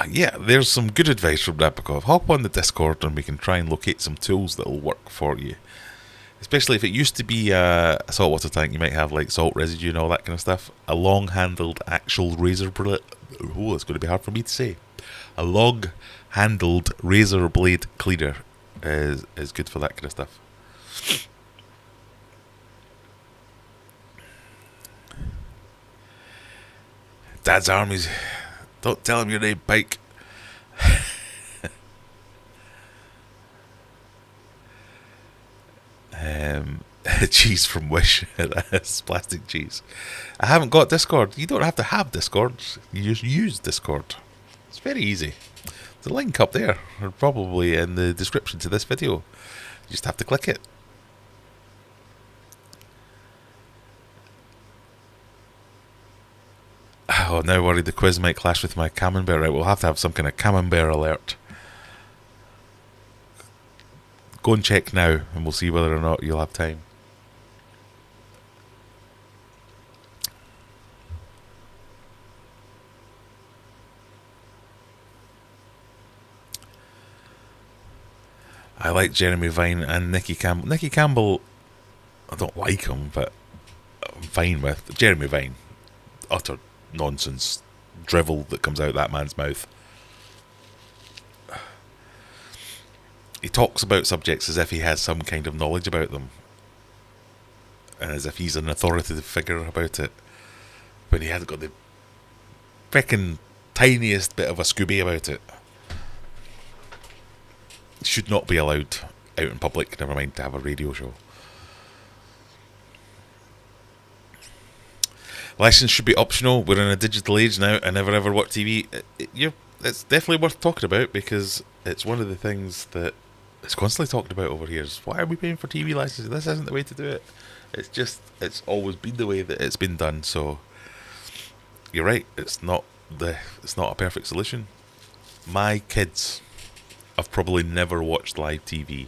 [SPEAKER 1] Yeah, there's some good advice from Nabokov. Hop on the Discord and we can try and locate some tools that'll work for you. Especially if it used to be a saltwater tank, you might have like salt residue and all that kind of stuff. A long-handled actual razor blade. Oh, it's going to be hard for me to say. A long-handled razor blade cleaner is good for that kind of stuff. Dad's armies. Don't tell him your name, Pike. Cheese from Wish. That's plastic cheese. I haven't got Discord. You don't have to have Discord. You just use Discord. It's very easy. There's a link up there, or probably in the description to this video. You just have to click it. Oh, now worried the quiz might clash with my camembert. Right, we'll have to have some kind of camembert alert. Go and check now, and we'll see whether or not you'll have time. I like Jeremy Vine and Nicky Campbell. Nicky Campbell, I don't like him, but I'm fine with. Jeremy Vine, utter nonsense, drivel that comes out that man's mouth. He talks about subjects as if he has some kind of knowledge about them, and as if he's an authoritative figure about it, when he hasn't got the frickin' tiniest bit of a Scooby about it. Should not be allowed out in public, never mind to have a radio show. License should be optional. We're in a digital age now. I never ever watch TV. It's definitely worth talking about because it's one of the things that it's constantly talked about over here. Is why are we paying for TV licenses? This isn't the way to do it. It's always been the way that it's been done. So you're right. It's not a perfect solution. My kids have probably never watched live TV,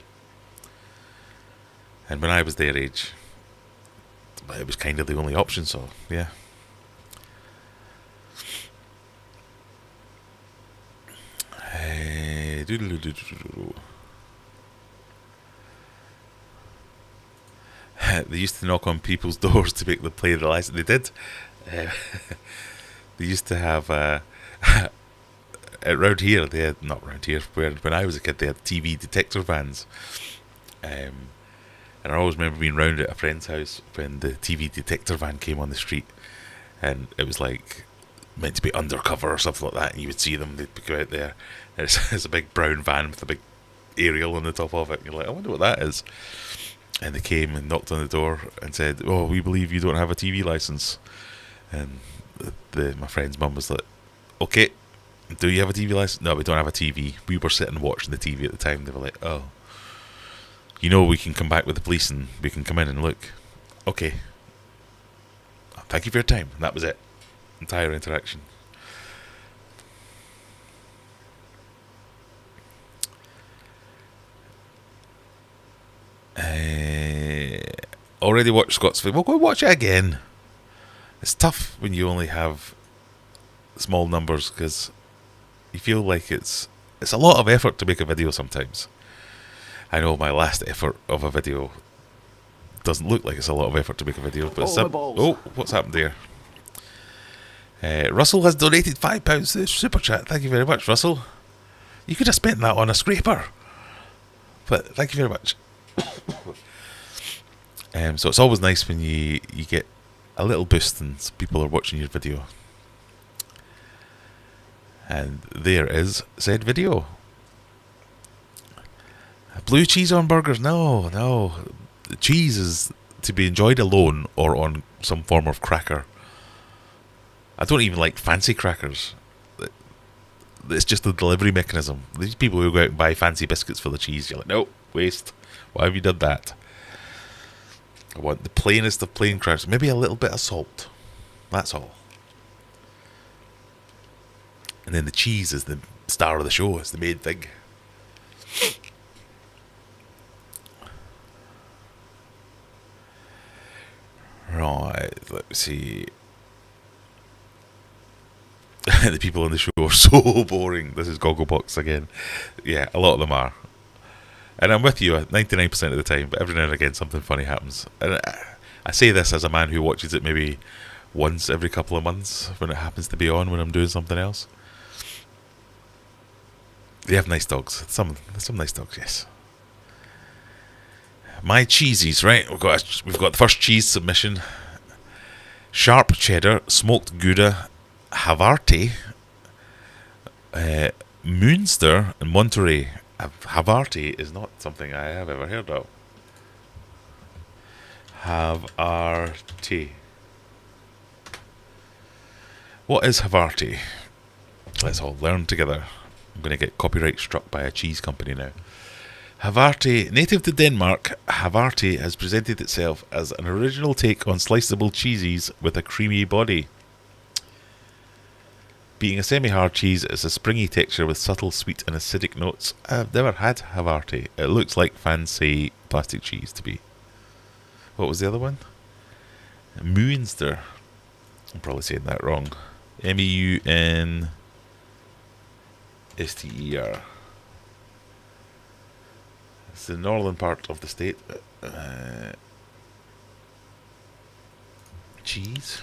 [SPEAKER 1] and when I was their age, it was kind of the only option. So yeah. They used to knock on people's doors to make them play the license. They did. They used to have around here. They had not around here. When I was a kid, they had TV detector vans. And I always remember being round at a friend's house when the TV detector van came on the street, and it was like meant to be undercover or something like that. And you would see them. They'd go out there, and it's a big brown van with a big aerial on the top of it. And you're like, I wonder what that is. And they came and knocked on the door and said, "Oh, we believe you don't have a TV license." And my friend's mum was like, "Okay, do you have a TV license?" "No, we don't have a TV." We were sitting watching the TV at the time. They were like, "Oh, we can come back with the police and we can come in and look." "Okay. Thank you for your time." And that was it. Entire interaction. Already watched Scott's film. We'll go watch it again. It's tough when you only have small numbers because you feel like it's a lot of effort to make a video sometimes. I know my last effort of a video doesn't look like it's a lot of effort to make a video, but what's happened there? Russell has donated £5 to the super chat. Thank you very much, Russell. You could have spent that on a scraper. But thank you very much. So it's always nice when you get a little boost and people are watching your video. And there is said video. Blue cheese on burgers? No. The cheese is to be enjoyed alone or on some form of cracker. I don't even like fancy crackers. It's just the delivery mechanism. These people who go out and buy fancy biscuits for the cheese, you're like, no, waste. Why have you done that? I want the plainest of plain crackers. Maybe a little bit of salt. That's all. And then the cheese is the star of the show. It's the main thing. Right, let's see. The people on the show are so boring. This is Gogglebox again. Yeah, a lot of them are. And I'm with you 99% of the time, but every now and again something funny happens. And I say this as a man who watches it maybe once every couple of months when it happens to be on when I'm doing something else. They have nice dogs. Some nice dogs, yes. My cheesies, right? We've got the first cheese submission. Sharp cheddar, smoked Gouda, Havarti, Münster, and Monterey. Havarti is not something I have ever heard of. Havarti. What is Havarti? Let's all learn together. I'm going to get copyright struck by a cheese company now. Havarti, native to Denmark, Havarti has presented itself as an original take on sliceable cheeses with a creamy body. Being a semi-hard cheese, it's a springy texture with subtle sweet and acidic notes. I've never had Havarti. It looks like fancy plastic cheese to me. What was the other one? Münster. I'm probably saying that wrong. Meunster. It's the northern part of the state. Cheese.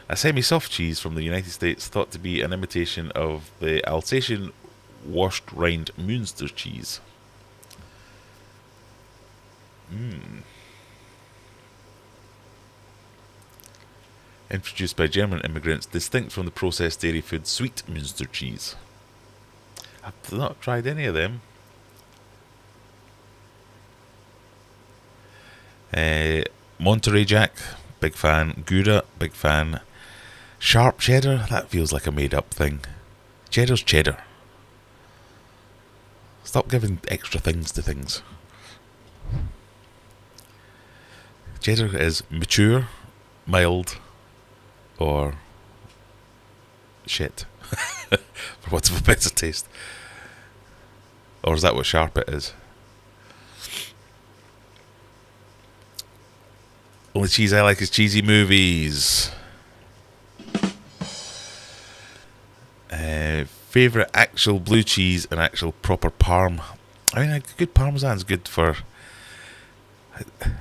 [SPEAKER 1] A semi-soft cheese from the United States thought to be an imitation of the Alsatian washed rind Münster cheese. Introduced by German immigrants, distinct from the processed dairy food sweet Münster cheese. I've not tried any of them. Monterey Jack, big fan. Gouda, big fan. Sharp cheddar, that feels like a made-up thing. Cheddar's cheddar. Stop giving extra things to things. Cheddar is mature, mild, or shit, for want of a better taste. Or is that what sharp it is? Only cheese I like is cheesy movies. Favourite actual blue cheese and actual proper parm. I mean, a good parmesan's good for...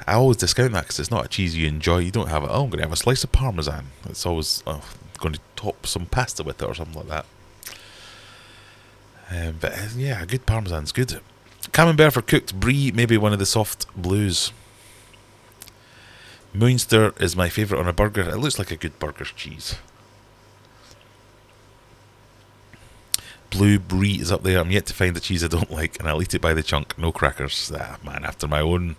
[SPEAKER 1] I always discount that because it's not a cheese you enjoy. You don't have it, oh, I'm going to have a slice of parmesan. It's always going to top some pasta with it or something like that. But yeah, a good parmesan's good. Camembert for cooked brie, maybe one of the soft blues. Münster is my favourite on a burger. It looks like a good burger's cheese. Blue brie is up there. I'm yet to find a cheese I don't like, and I'll eat it by the chunk. No crackers. Ah, man, after my own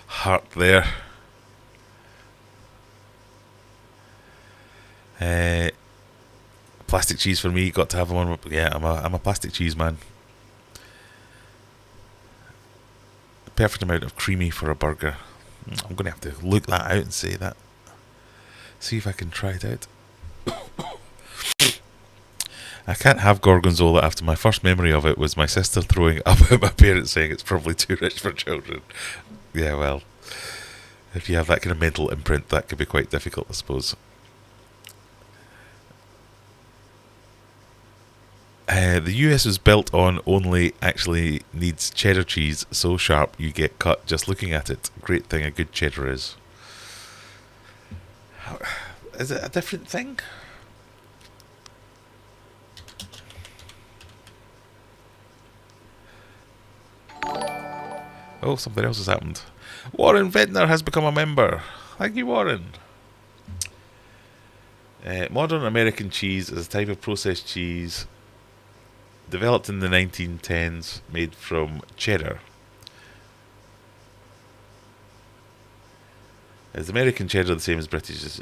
[SPEAKER 1] heart there. Plastic cheese for me. Got to have one. Yeah, I'm a plastic cheese man. The perfect amount of creamy for a burger. I'm going to have to look that out and say that. See if I can try it out. I can't have gorgonzola after my first memory of it was my sister throwing up at my parents saying it's probably too rich for children. Yeah, well, if you have that kind of mental imprint, that could be quite difficult, I suppose. The US is built on only actually needs cheddar cheese so sharp you get cut just looking at it. Great thing a good cheddar is. Is it a different thing? Oh, something else has happened. Warren Ventnor has become a member. Thank you, Warren. Modern American cheese is a type of processed cheese developed in the 1910s, made from cheddar. Is American cheddar the same as British?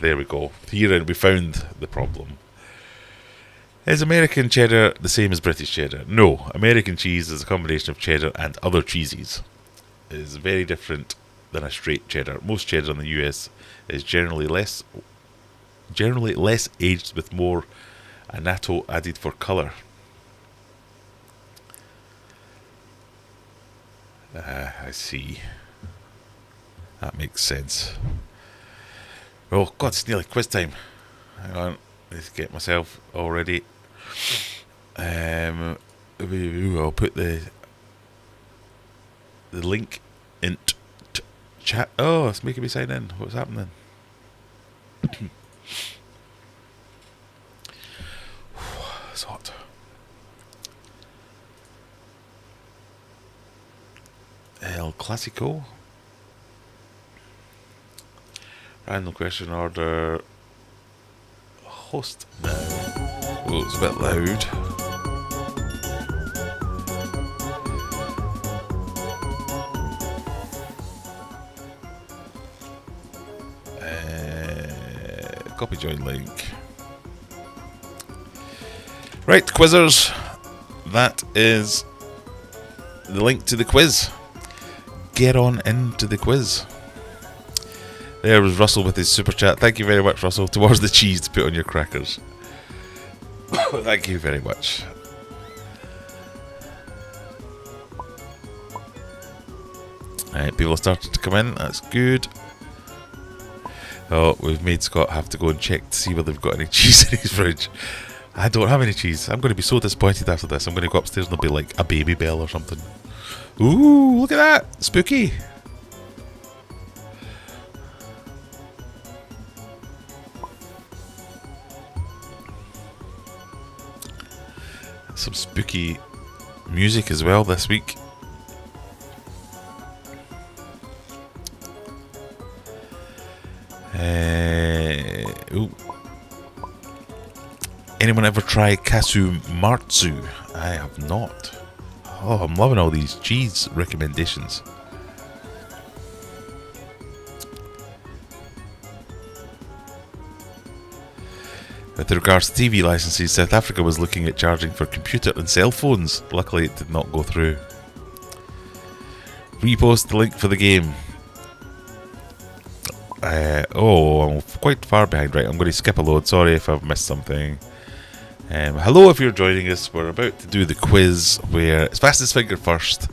[SPEAKER 1] There we go. Here we found the problem. Is American cheddar the same as British cheddar? No. American cheese is a combination of cheddar and other cheeses. It is very different than a straight cheddar. Most cheddar in the US is generally less aged with more annatto added for colour. I see. That makes sense. Oh God, it's nearly quiz time. Hang on, let's get myself all ready. I'll put the link in chat. Oh, it's making me sign in. What's happening? It's hot. El Clasico. Random question order. Host now. Oh, it's a bit loud. Copy join link. Right, quizzers. That is the link to the quiz. Get on into the quiz. There was Russell with his super chat. Thank you very much, Russell. Towards the cheese to put on your crackers. Thank you very much. Alright, people have started to come in. That's good. Oh, we've made Scott have to go and check to see whether they've got any cheese in his fridge. I don't have any cheese. I'm going to be so disappointed after this. I'm going to go upstairs and there'll be like a baby bell or something. Ooh, look at that. Spooky. Some spooky music as well this week. Ooh. Anyone ever try Kasu Martsu? I have not. Oh, I'm loving all these cheese recommendations. With regards to TV licenses, South Africa was looking at charging for computer and cell phones. Luckily, it did not go through. Repost the link for the game. I'm quite far behind. Right, I'm going to skip a load. Sorry if I've missed something. Hello, if you're joining us. We're about to do the quiz where it's fastest finger first.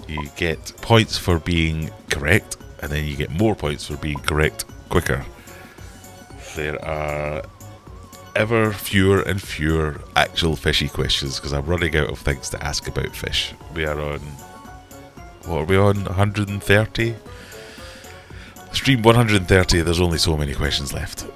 [SPEAKER 1] You get points for being correct, and then you get more points for being correct quicker. There are ever fewer and fewer actual fishy questions because I'm running out of things to ask about fish. We are on... What are we on? 130? Stream 130, there's only so many questions left.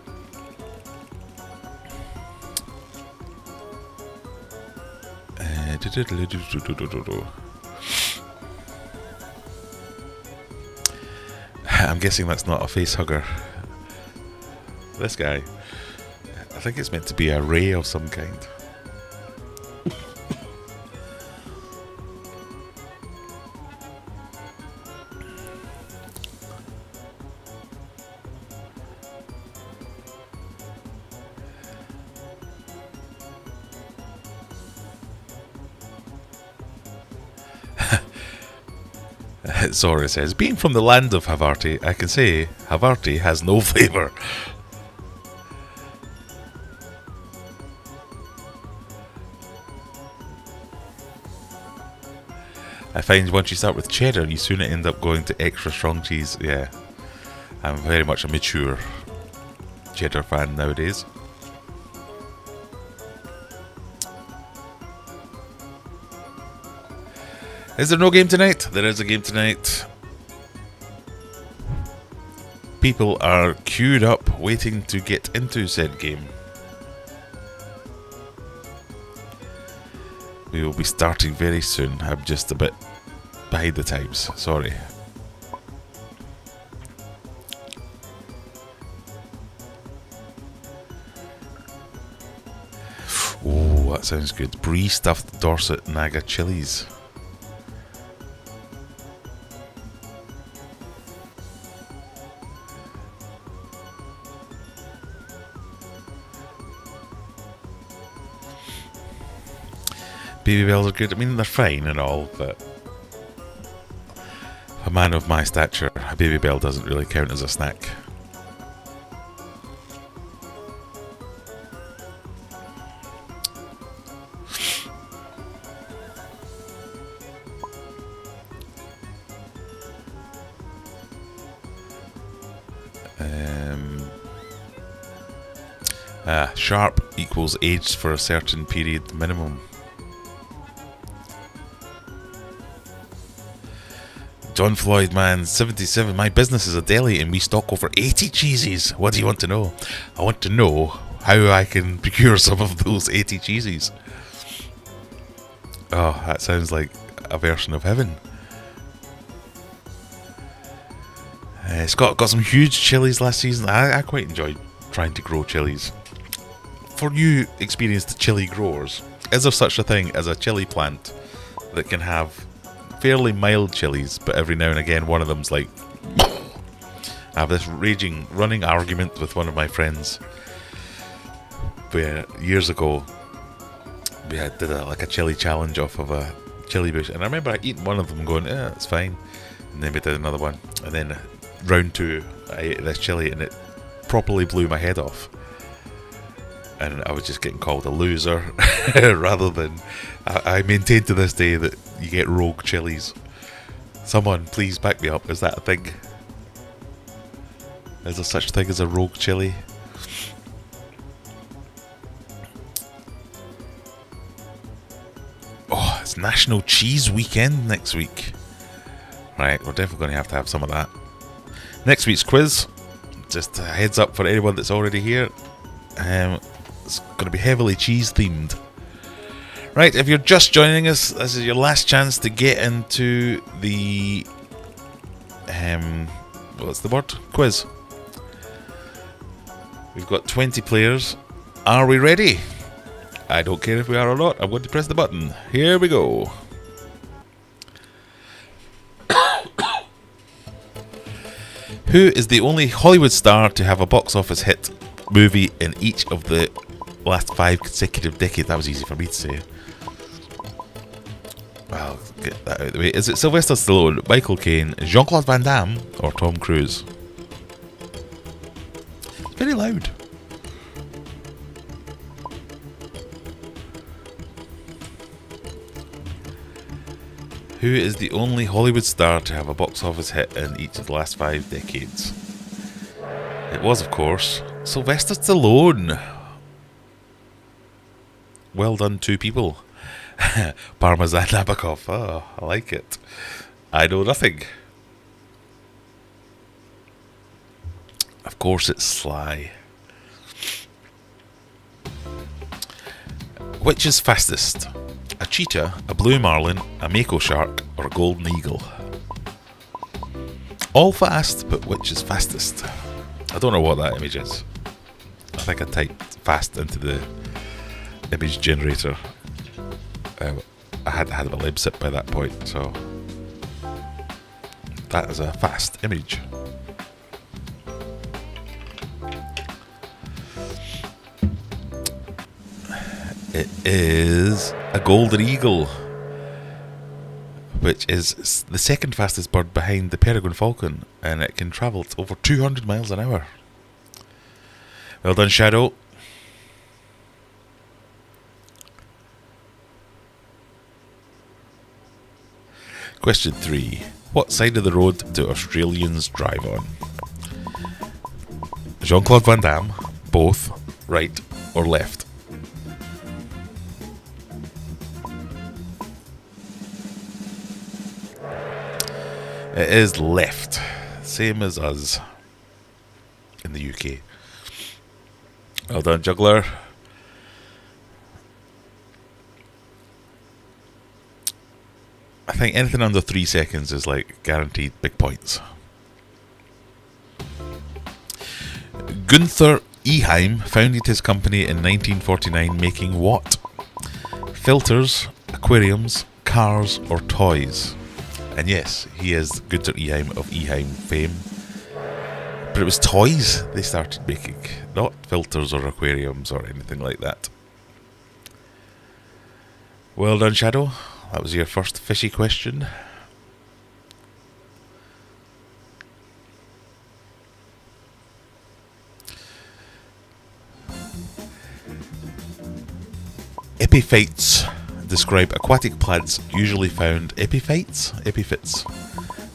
[SPEAKER 1] I'm guessing that's not a face hugger. This guy. I think it's meant to be a ray of some kind. Zora says, being from the land of Havarti, I can say Havarti has no flavour. I find once you start with cheddar, you soon end up going to extra strong cheese. Yeah, I'm very much a mature cheddar fan nowadays. Is there no game tonight? There is a game tonight. people are queued up waiting to get into said game. We will be starting very soon. I'm just a bit behind the times, sorry. Oh, that sounds good. Brie stuffed Dorset Naga chilies. Baby bells are good. I mean, they're fine and all, but a man of my stature, a baby bell doesn't really count as a snack. Sharp equals aged for a certain period minimum. John Floyd, man, 77. My business is a deli and we stock over 80 cheeses. What do you want to know? I want to know how I can procure some of those 80 cheeses. Oh, that sounds like a version of heaven. Scott got some huge chilies last season. I quite enjoyed trying to grow chilies. For you experienced chili growers, is there such a thing as a chili plant that can have fairly mild chilies, but every now and again one of them's like... I have this running argument with one of my friends where years ago we did a chili challenge off of a chili bush, and I remember eating one of them going, it's fine, and then we did another one, and then round 2 I ate this chili and it properly blew my head off. And I was just getting called a loser rather than... I maintain to this day that you get rogue chilies. Someone please back me up. Is that a thing? Is there such a thing as a rogue chili? Oh, it's National Cheese Weekend next week. Right, we're definitely going to have some of that. Next week's quiz, just a heads up for anyone that's already here. It's going to be heavily cheese themed. Right, if you're just joining us, this is your last chance to get into the what's the word? Quiz. We've got 20 players. Are we ready? I don't care if we are or not. I'm going to press the button. Here we go. Who is the only Hollywood star to have a box office hit movie in each of the last 5 consecutive decades? That was easy for me to say. Well, get that out of the way. Is it Sylvester Stallone, Michael Caine, Jean-Claude Van Damme, or Tom Cruise? It's very loud. Who is the only Hollywood star to have a box office hit in each of the last 5 decades? It was, of course, Sylvester Stallone. Well done, 2 people. Parmesan Nabokov. Oh, I like it. I know nothing. Of course it's Sly. Which is fastest? A cheetah, a blue marlin, a mako shark, or a golden eagle? All fast, but which is fastest? I don't know what that image is. I think I typed fast into the image generator. I had a lib sit by that point, so that is a fast image. It is a golden eagle, which is the second fastest bird behind the peregrine falcon, and it can travel over 200 miles an hour. Well done, Shadow. Question 3. What side of the road do Australians drive on? Jean-Claude Van Damme, both, right or left? It is left. Same as us. in the UK. Well done, juggler. I think anything under 3 seconds is like guaranteed big points. Gunther Eheim founded his company in 1949 making what? Filters, aquariums, cars or toys? And yes, he is Gunther Eheim of Eheim fame. But it was toys they started making, not filters or aquariums or anything like that. Well done, Shadow. That was your first fishy question. Epiphytes describe aquatic plants usually found. Epiphytes.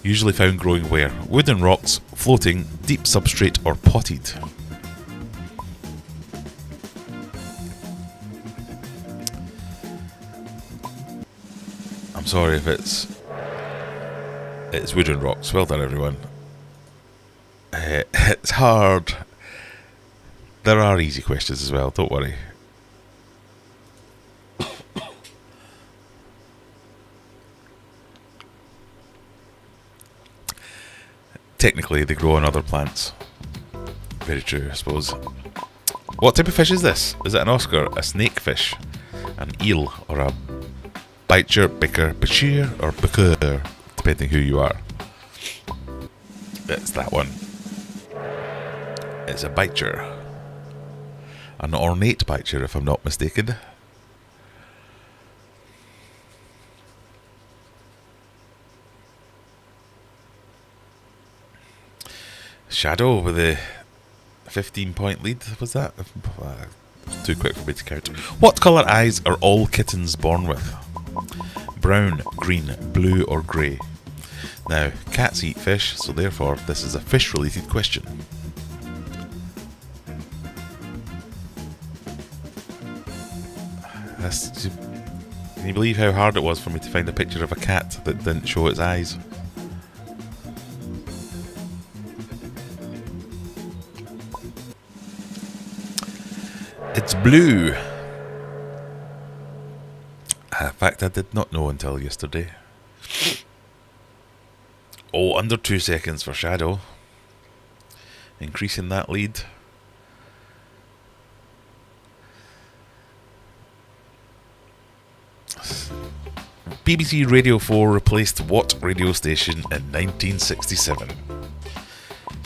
[SPEAKER 1] Usually found growing where? Wooden rocks, floating, deep substrate or potted. I'm sorry if it's wooden rocks. Well done, everyone. It's hard. There are easy questions as well, don't worry. Technically, they grow on other plants. Very true, I suppose. What type of fish is this? Is it an Oscar, a snakefish, an eel, or a bicher, bicker, bichir, or bicker, depending who you are? It's that one. It's a bicher. An ornate bicher, if I'm not mistaken. Shadow with a 15-point lead, was that? Too quick for me to count. What colour eyes are all kittens born with? Brown, green, blue or grey? Now, cats eat fish, so therefore this is a fish-related question. Can you believe how hard it was for me to find a picture of a cat that didn't show its eyes? It's blue. In fact, I did not know until yesterday. Oh, under 2 seconds for Shadow. Increasing that lead. BBC Radio 4 replaced what radio station in 1967?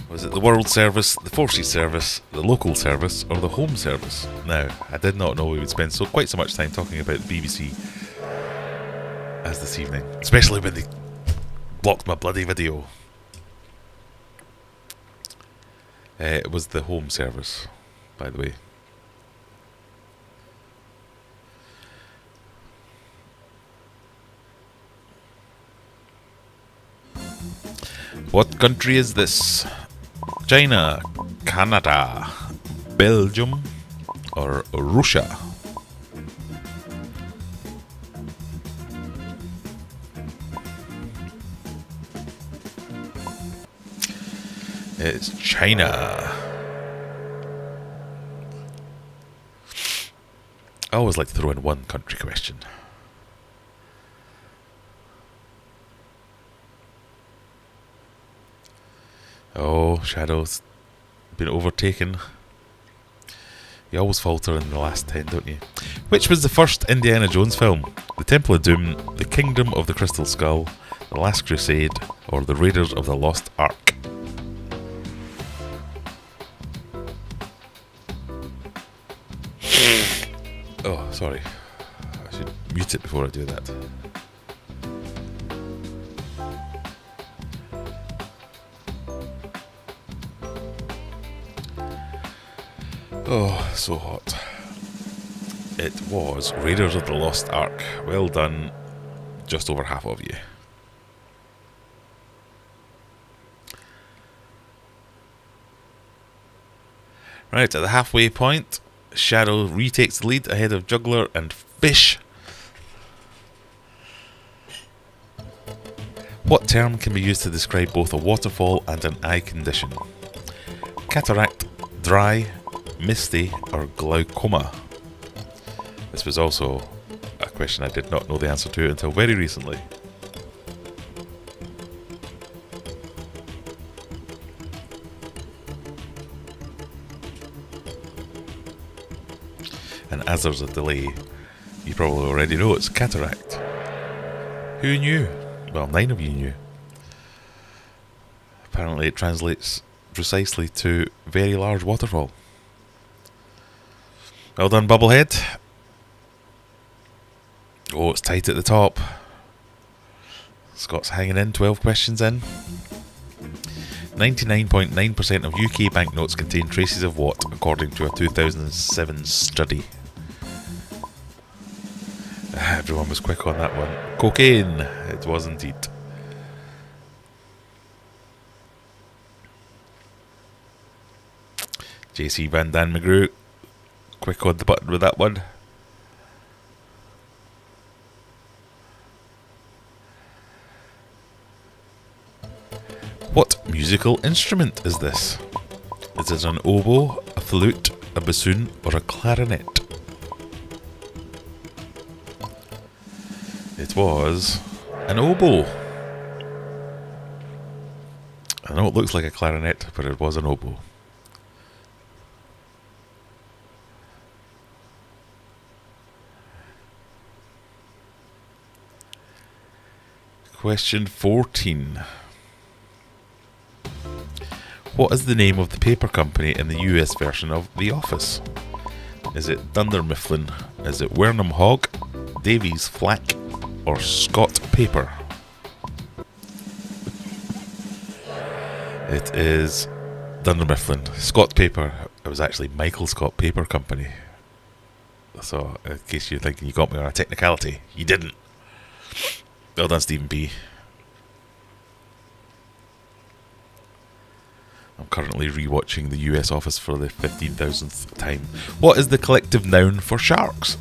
[SPEAKER 1] Was it the World Service, the Forces Service, the Local Service, or the Home Service? Now, I did not know we would spend quite so much time talking about the BBC as this evening, especially when they blocked my bloody video. It was the Home Service, by the way. What country is this? China, Canada, Belgium, or Russia? It's China. I always like to throw in one country question. Oh, Shadow's been overtaken. You always falter in the last 10, don't you? Which was the first Indiana Jones film? The Temple of Doom, The Kingdom of the Crystal Skull, The Last Crusade, or The Raiders of the Lost Ark? Oh, sorry. I should mute it before I do that. Oh, so hot. It was Raiders of the Lost Ark. Well done, just over half of you. Right, at the halfway point, Shadow retakes the lead ahead of Juggler and Fish. What term can be used to describe both a waterfall and an eye condition? cataract, dry, misty, or glaucoma? This was also a question I did not know the answer to until very recently. And as there's a delay, you probably already know it's cataract. Who knew? Well, 9 of you knew. Apparently it translates precisely to very large waterfall. Well done, Bubblehead. Oh, it's tight at the top. Scott's hanging in, 12 questions in. 99.9% of UK banknotes contain traces of what, according to a 2007 study? Everyone was quick on that one. Cocaine. It was indeed. JC Van Dan McGrew. Quick on the button with that one. What musical instrument is this? Is it an oboe, a flute, a bassoon, or a clarinet? It was an oboe. I know it looks like a clarinet, but it was an oboe. Question 14. What is the name of the paper company in the US version of The Office? Is it Dunder Mifflin? Is it Wernham Hogg, Davies Flack, or Scott Paper? It is Dunder Mifflin. Scott Paper. It was actually Michael Scott Paper Company. So, in case you're thinking you got me on a technicality, you didn't. Well done, Stephen P. I'm currently rewatching The US Office for the 15,000th time. What is the collective noun for sharks?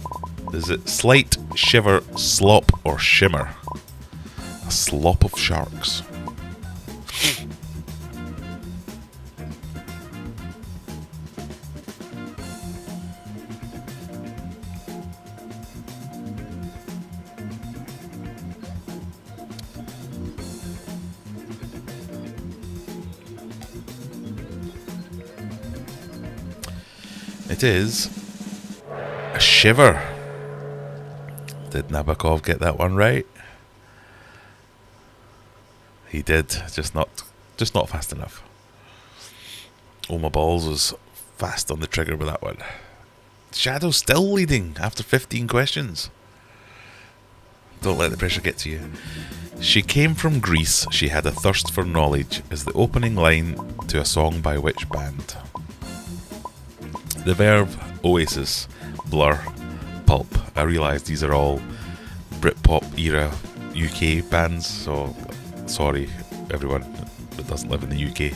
[SPEAKER 1] Is it slight, shiver, slop, or shimmer? A slop of sharks. It is a shiver. Did Nabokov get that one right? He did, just not fast enough. Oh, my balls was fast on the trigger with that one. Shadow's still leading after 15 questions. Don't let the pressure get to you. She came from Greece, she had a thirst for knowledge is the opening line to a song by which band? The Verve, Oasis, Blur, Pulp. I realise these are all Britpop era UK bands, so sorry everyone that doesn't live in the UK.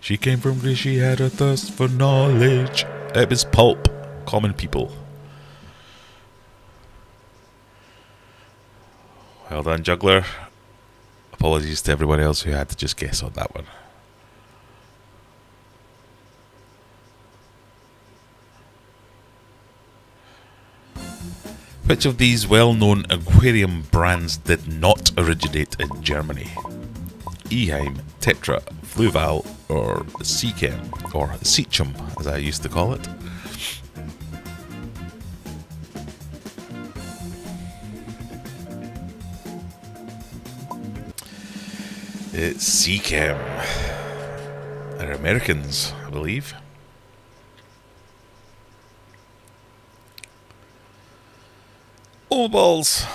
[SPEAKER 1] She came from Greece, she had a thirst for knowledge. It was Pulp, Common People. Well done, Juggler. Apologies to everyone else who had to just guess on that one. Which of these well-known aquarium brands did not originate in Germany? Eheim, Tetra, Fluval, or Seachem, or Seachem as I used to call it. It's Seachem. They're Americans, I believe. Balls.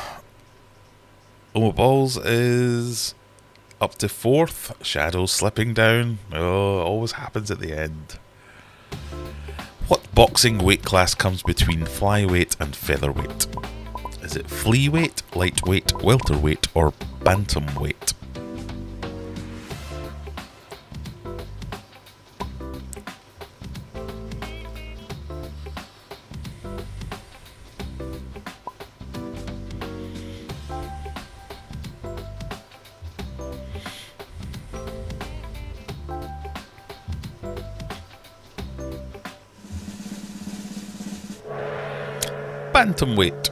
[SPEAKER 1] Balls is up to 4th. Shadow slipping down. Oh, always happens at the end. What boxing weight class comes between flyweight and featherweight? Is it fleaweight, lightweight, welterweight, or bantamweight? bantamweight.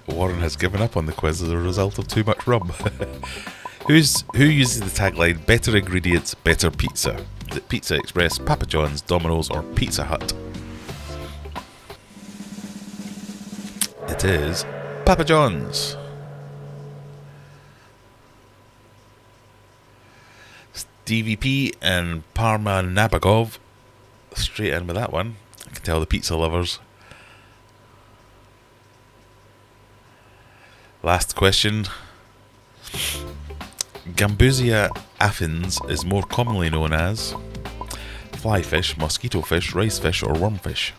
[SPEAKER 1] Warren has given up on the quiz as a result of too much rum. Who uses the tagline "Better ingredients, better pizza"? Is it Pizza Express, Papa John's, Domino's, or Pizza Hut? It is Papa John's. Stevie P and Parma Nabokov. Straight in with that one. I can tell the pizza lovers. Last question. Gambusia affins is more commonly known as flyfish, mosquito fish, rice fish, or wormfish.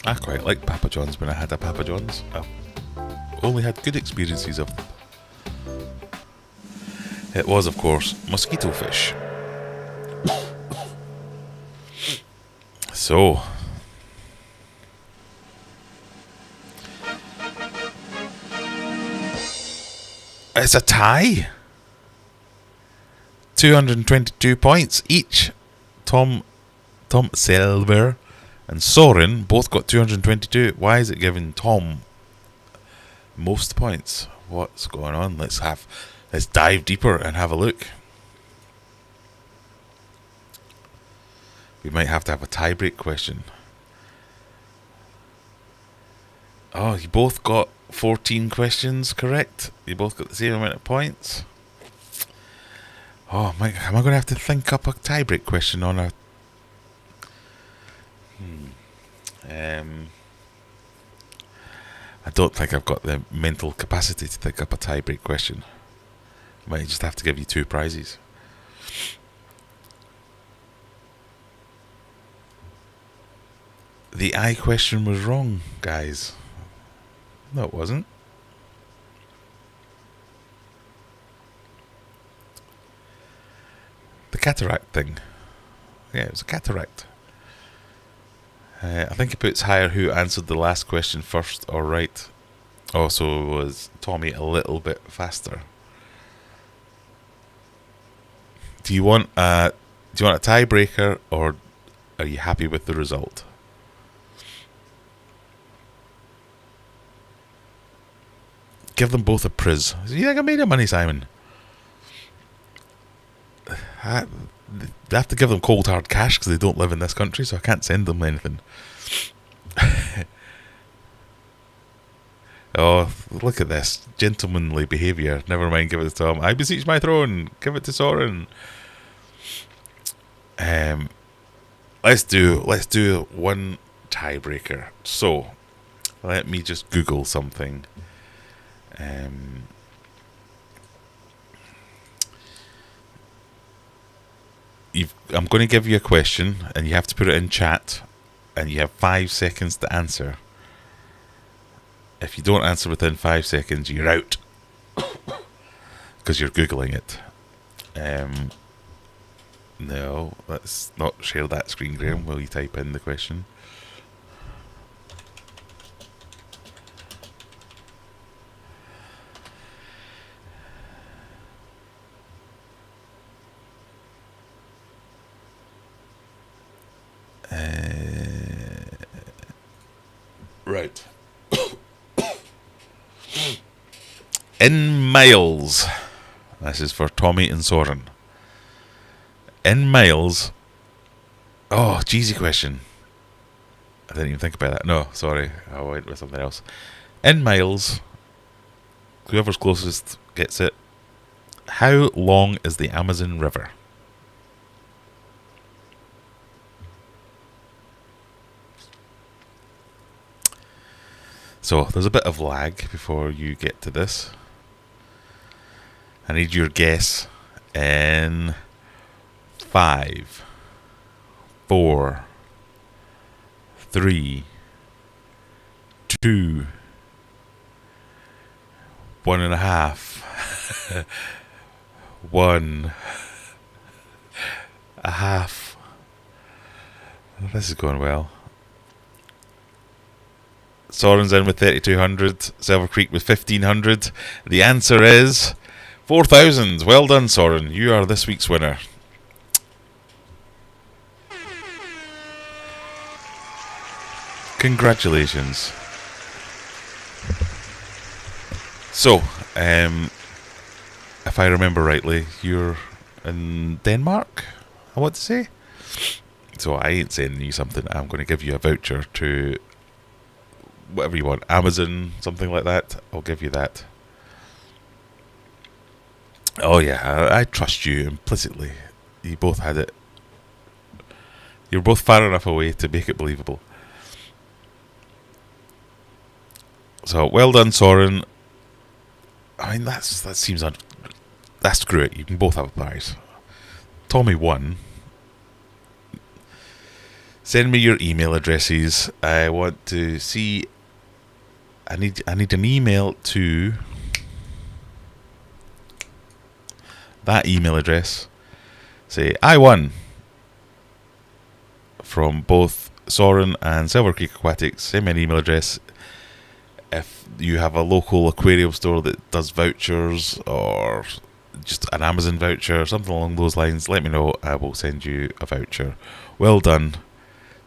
[SPEAKER 1] I quite like Papa John's when I had a Papa John's. I've only had good experiences of them. It was, of course, mosquito fish. So, it's a tie. 222 points each. Tom Selver and Soren both got 222. Why is it giving Tom most points? What's going on? Let's dive deeper and have a look. We might have to have a tie-break question. Oh, you both got 14 questions correct. You both got the same amount of points. Oh, am I going to have to think up a tie-break question on a... I don't think I've got the mental capacity to think up a tie-break question. Might just have to give you 2 prizes. The I question was wrong, guys. No, it wasn't. The cataract thing. Yeah, it was a cataract. I think it puts higher who answered the last question first or right. Oh, so was Tommy a little bit faster. Do you want a tiebreaker, or are you happy with the result? Give them both a priz. You think I made of money, Simon? They have to give them cold hard cash because they don't live in this country, so I can't send them anything. Oh, look at this gentlemanly behaviour. Never mind, give it to Tom. I beseech my throne. Give it to Soren. Let's do one tiebreaker. So, let me just Google something. I'm going to give you a question, and you have to put it in chat, and you have 5 seconds to answer. If you don't answer within 5 seconds, you're out, because you're Googling it. No, let's not share that screen, Graham, while you type in the question. Right. In miles. This is for Tommy and Soren. In miles. Oh, cheesy question. I didn't even think about that. No, sorry. I went with something else. In miles. Whoever's closest gets it. How long is the Amazon River? So, there's a bit of lag before you get to this. I need your guess in 5, 4, 3, 2, 1.5, 1, a half. This is going well. Soren's in with 3,200. Silver Creek with 1,500. The answer is 4,000. Well done, Soren. You are this week's winner. Congratulations. So, if I remember rightly, you're in Denmark, I want to say. So I ain't sending you something. I'm going to give you a voucher to whatever you want. Amazon, something like that. I'll give you that. Oh yeah, I trust you implicitly. You both had it. You're both far enough away to make it believable. So well done, Soren. I mean, that seems that's great. You can both have a prize. Tommy won. Send me your email addresses. I want to see. I need an email to that email address. Say I won from both Soren and Silver Creek Aquatics. Send me an email address. If you have a local aquarium store that does vouchers or just an Amazon voucher or something along those lines, let me know. I will send you a voucher. Well done.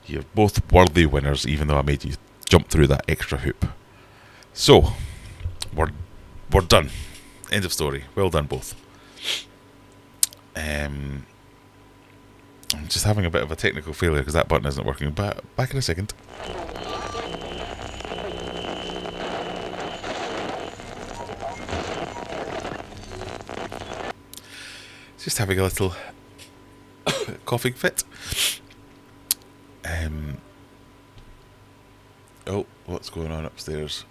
[SPEAKER 1] You're both worthy winners, even though I made you jump through that extra hoop. So, we're done. End of story. Well done, both. I'm just having a bit of a technical failure because that button isn't working. But back in a second. Just having a little coughing fit. Oh, what's going on upstairs?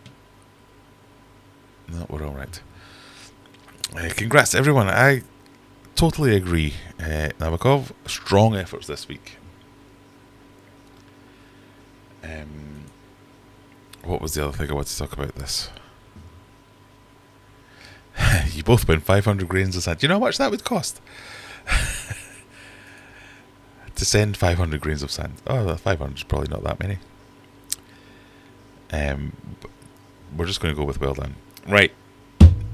[SPEAKER 1] No, we're all right. Congrats, everyone. I totally agree. Nabokov, strong efforts this week. What was the other thing I wanted to talk about this? You both win 500 grains of sand. Do you know how much that would cost? To send 500 grains of sand. Oh, 500 is probably not that many. We're just going to go with well done. Right.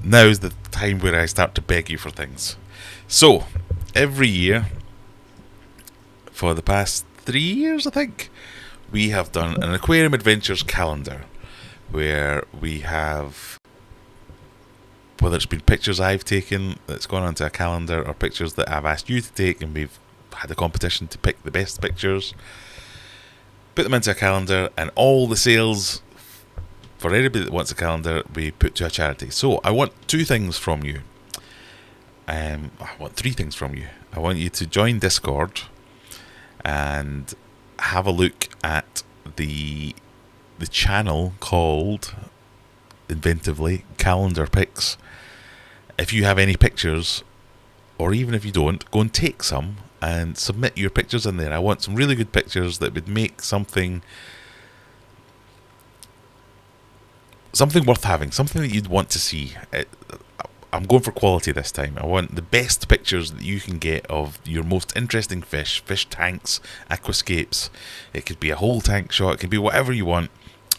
[SPEAKER 1] Now's the time where I start to beg you for things. So, every year, for the past 3 years, I think, we have done an Aquarium Adventures calendar, where we have, whether it's been pictures I've taken that's gone onto a calendar, or pictures that I've asked you to take, and we've had a competition to pick the best pictures, put them into a calendar, and all the sales for anybody that wants a calendar we put to a charity. So I want 2 things from you. I want 3 things from you. I want you to join Discord and have a look at the channel called, inventively, Calendar Pics. If you have any pictures, or even if you don't, go and take some and submit your pictures in there. I want some really good pictures that would make something worth having, something that you'd want to see. I'm going for quality this time. I want the best pictures that you can get of your most interesting fish tanks, aquascapes. It could be a whole tank shot, it could be whatever you want.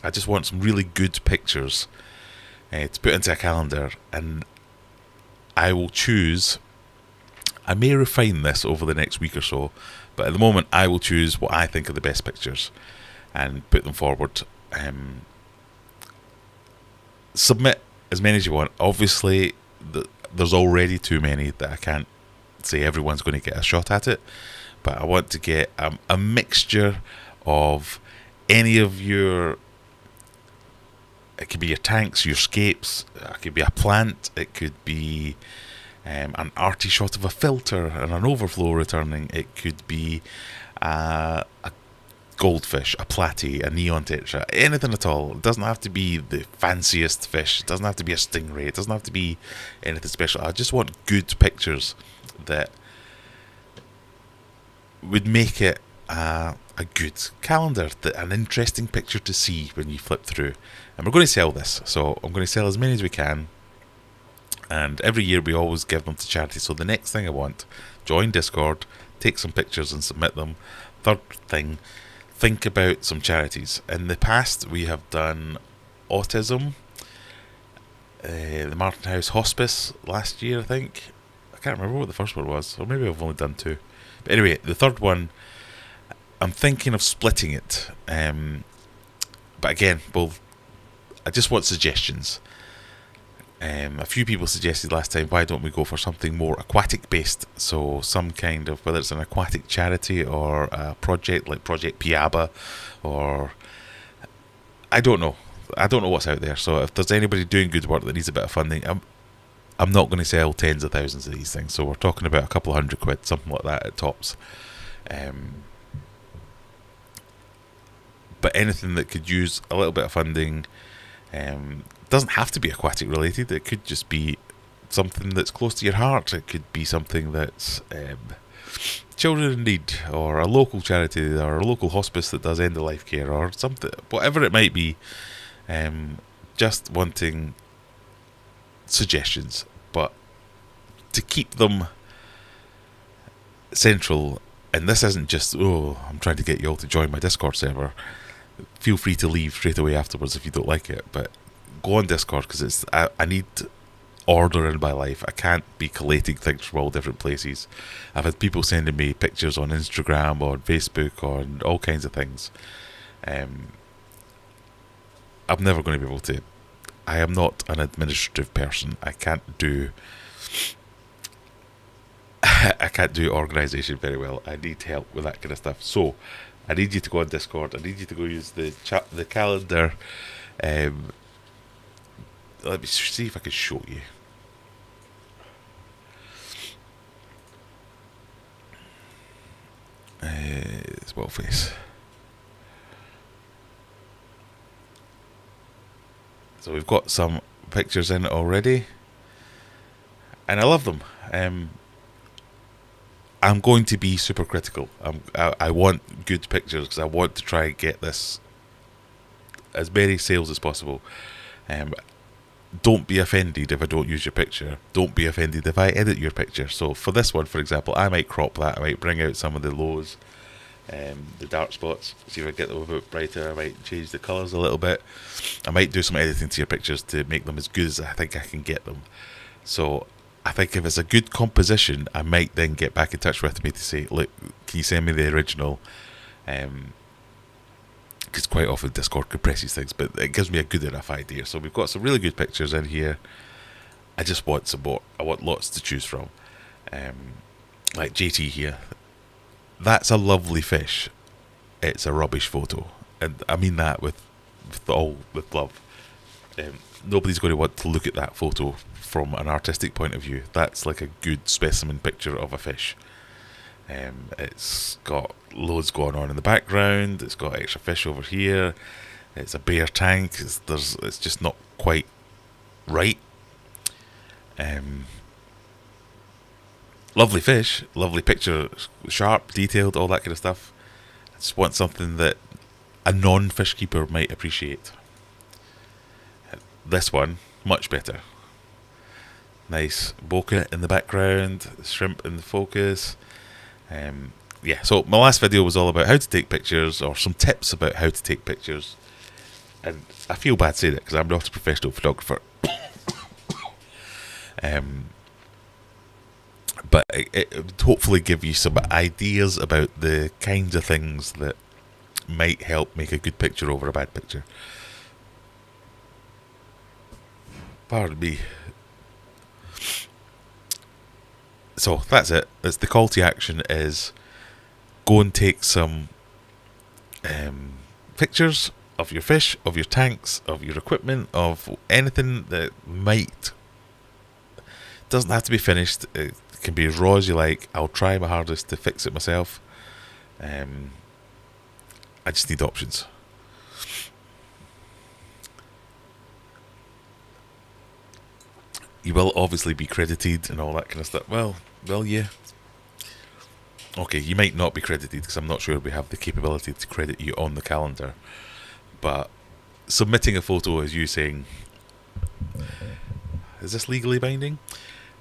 [SPEAKER 1] I just want some really good pictures to put into a calendar, and I will choose. I may refine this over the next week or so, but at the moment I will choose what I think are the best pictures and put them forward. Submit as many as you want. Obviously, there's already too many that I can't say everyone's going to get a shot at it, but I want to get a mixture of any of your. It could be your tanks, your scapes. It could be a plant. It could be an arty shot of a filter and an overflow returning. It could be a goldfish, a platy, a neon tetra, anything at all. It doesn't have to be the fanciest fish. It doesn't have to be a stingray. It doesn't have to be anything special. I just want good pictures that would make it a good calendar, an interesting picture to see when you flip through. And we're going to sell this, so I'm going to sell as many as we can. And every year we always give them to charity. So the next thing I want, join Discord, take some pictures and submit them. Third thing, think about some charities. In the past we have done autism, the Martin House Hospice last year, I think. I can't remember what the first one was, or maybe I've only done two. But anyway, the third one, I'm thinking of splitting it. But again, I just want suggestions. A few people suggested last time, why don't we go for something more aquatic based? So some kind of, whether it's an aquatic charity or a project like Project Piaba, or I don't know what's out there. So if there's anybody doing good work that needs a bit of funding, I'm not going to sell tens of thousands of these things. So we're talking about a couple of £100, something like that at tops. But anything that could use a little bit of funding, doesn't have to be aquatic related. It could just be something that's close to your heart. It could be something that's children in need, or a local charity, or a local hospice that does end of life care, or something, whatever it might be. Just wanting suggestions, but to keep them central. And this isn't just, I'm trying to get you all to join my Discord server. Feel free to leave straight away afterwards if you don't like it, but go on Discord, because I need order in my life. I can't be collating things from all different places. I've had people sending me pictures on Instagram or Facebook or all kinds of things. I'm never going to be able to. I am not an administrative person. I can't do organisation very well. I need help with that kind of stuff. So I need you to go on Discord. I need you to go use the calendar. Let me see if I can show you. It's Wellface. So we've got some pictures in it already, and I love them. I'm going to be super critical. I want good pictures, because I want to try and get this as many sales as possible. Don't be offended if I don't use your picture. Don't be offended if I edit your picture. So for this one, for example, I might crop that. I might bring out some of the lows, the dark spots, see if I get them a bit brighter. I might change the colours a little bit. I might do some editing to your pictures to make them as good as I think I can get them. So I think if it's a good composition, I might then get back in touch with me to say, look, can you send me the original? Because quite often Discord compresses things, but it gives me a good enough idea. So we've got some really good pictures in here. I just want some more. I want lots to choose from. Like JT here. That's a lovely fish. It's a rubbish photo. And I mean that with love. Nobody's going to want to look at that photo from an artistic point of view. That's like a good specimen picture of a fish. It's got loads going on in the background. It's got extra fish over here. It's a bare tank. It's just not quite right. Lovely fish, lovely picture, sharp, detailed, all that kind of stuff. I just want something that a non-fish keeper might appreciate. This one, much better. Nice bokeh in the background, shrimp in the focus. So my last video was all about how to take pictures, or some tips about how to take pictures. And I feel bad saying it, because I'm not a professional photographer. But it would hopefully give you some ideas about the kinds of things that might help make a good picture over a bad picture. Pardon me. So that's it. That's the call to action, is go and take some pictures of your fish, of your tanks, of your equipment, of anything that doesn't have to be finished. It can be as raw as you like. I'll try my hardest to fix it myself. I just need options. You will obviously be credited and all that kind of stuff. Well, will you? Okay, you might not be credited because I'm not sure we have the capability to credit you on the calendar. But submitting a photo is you saying, is this legally binding?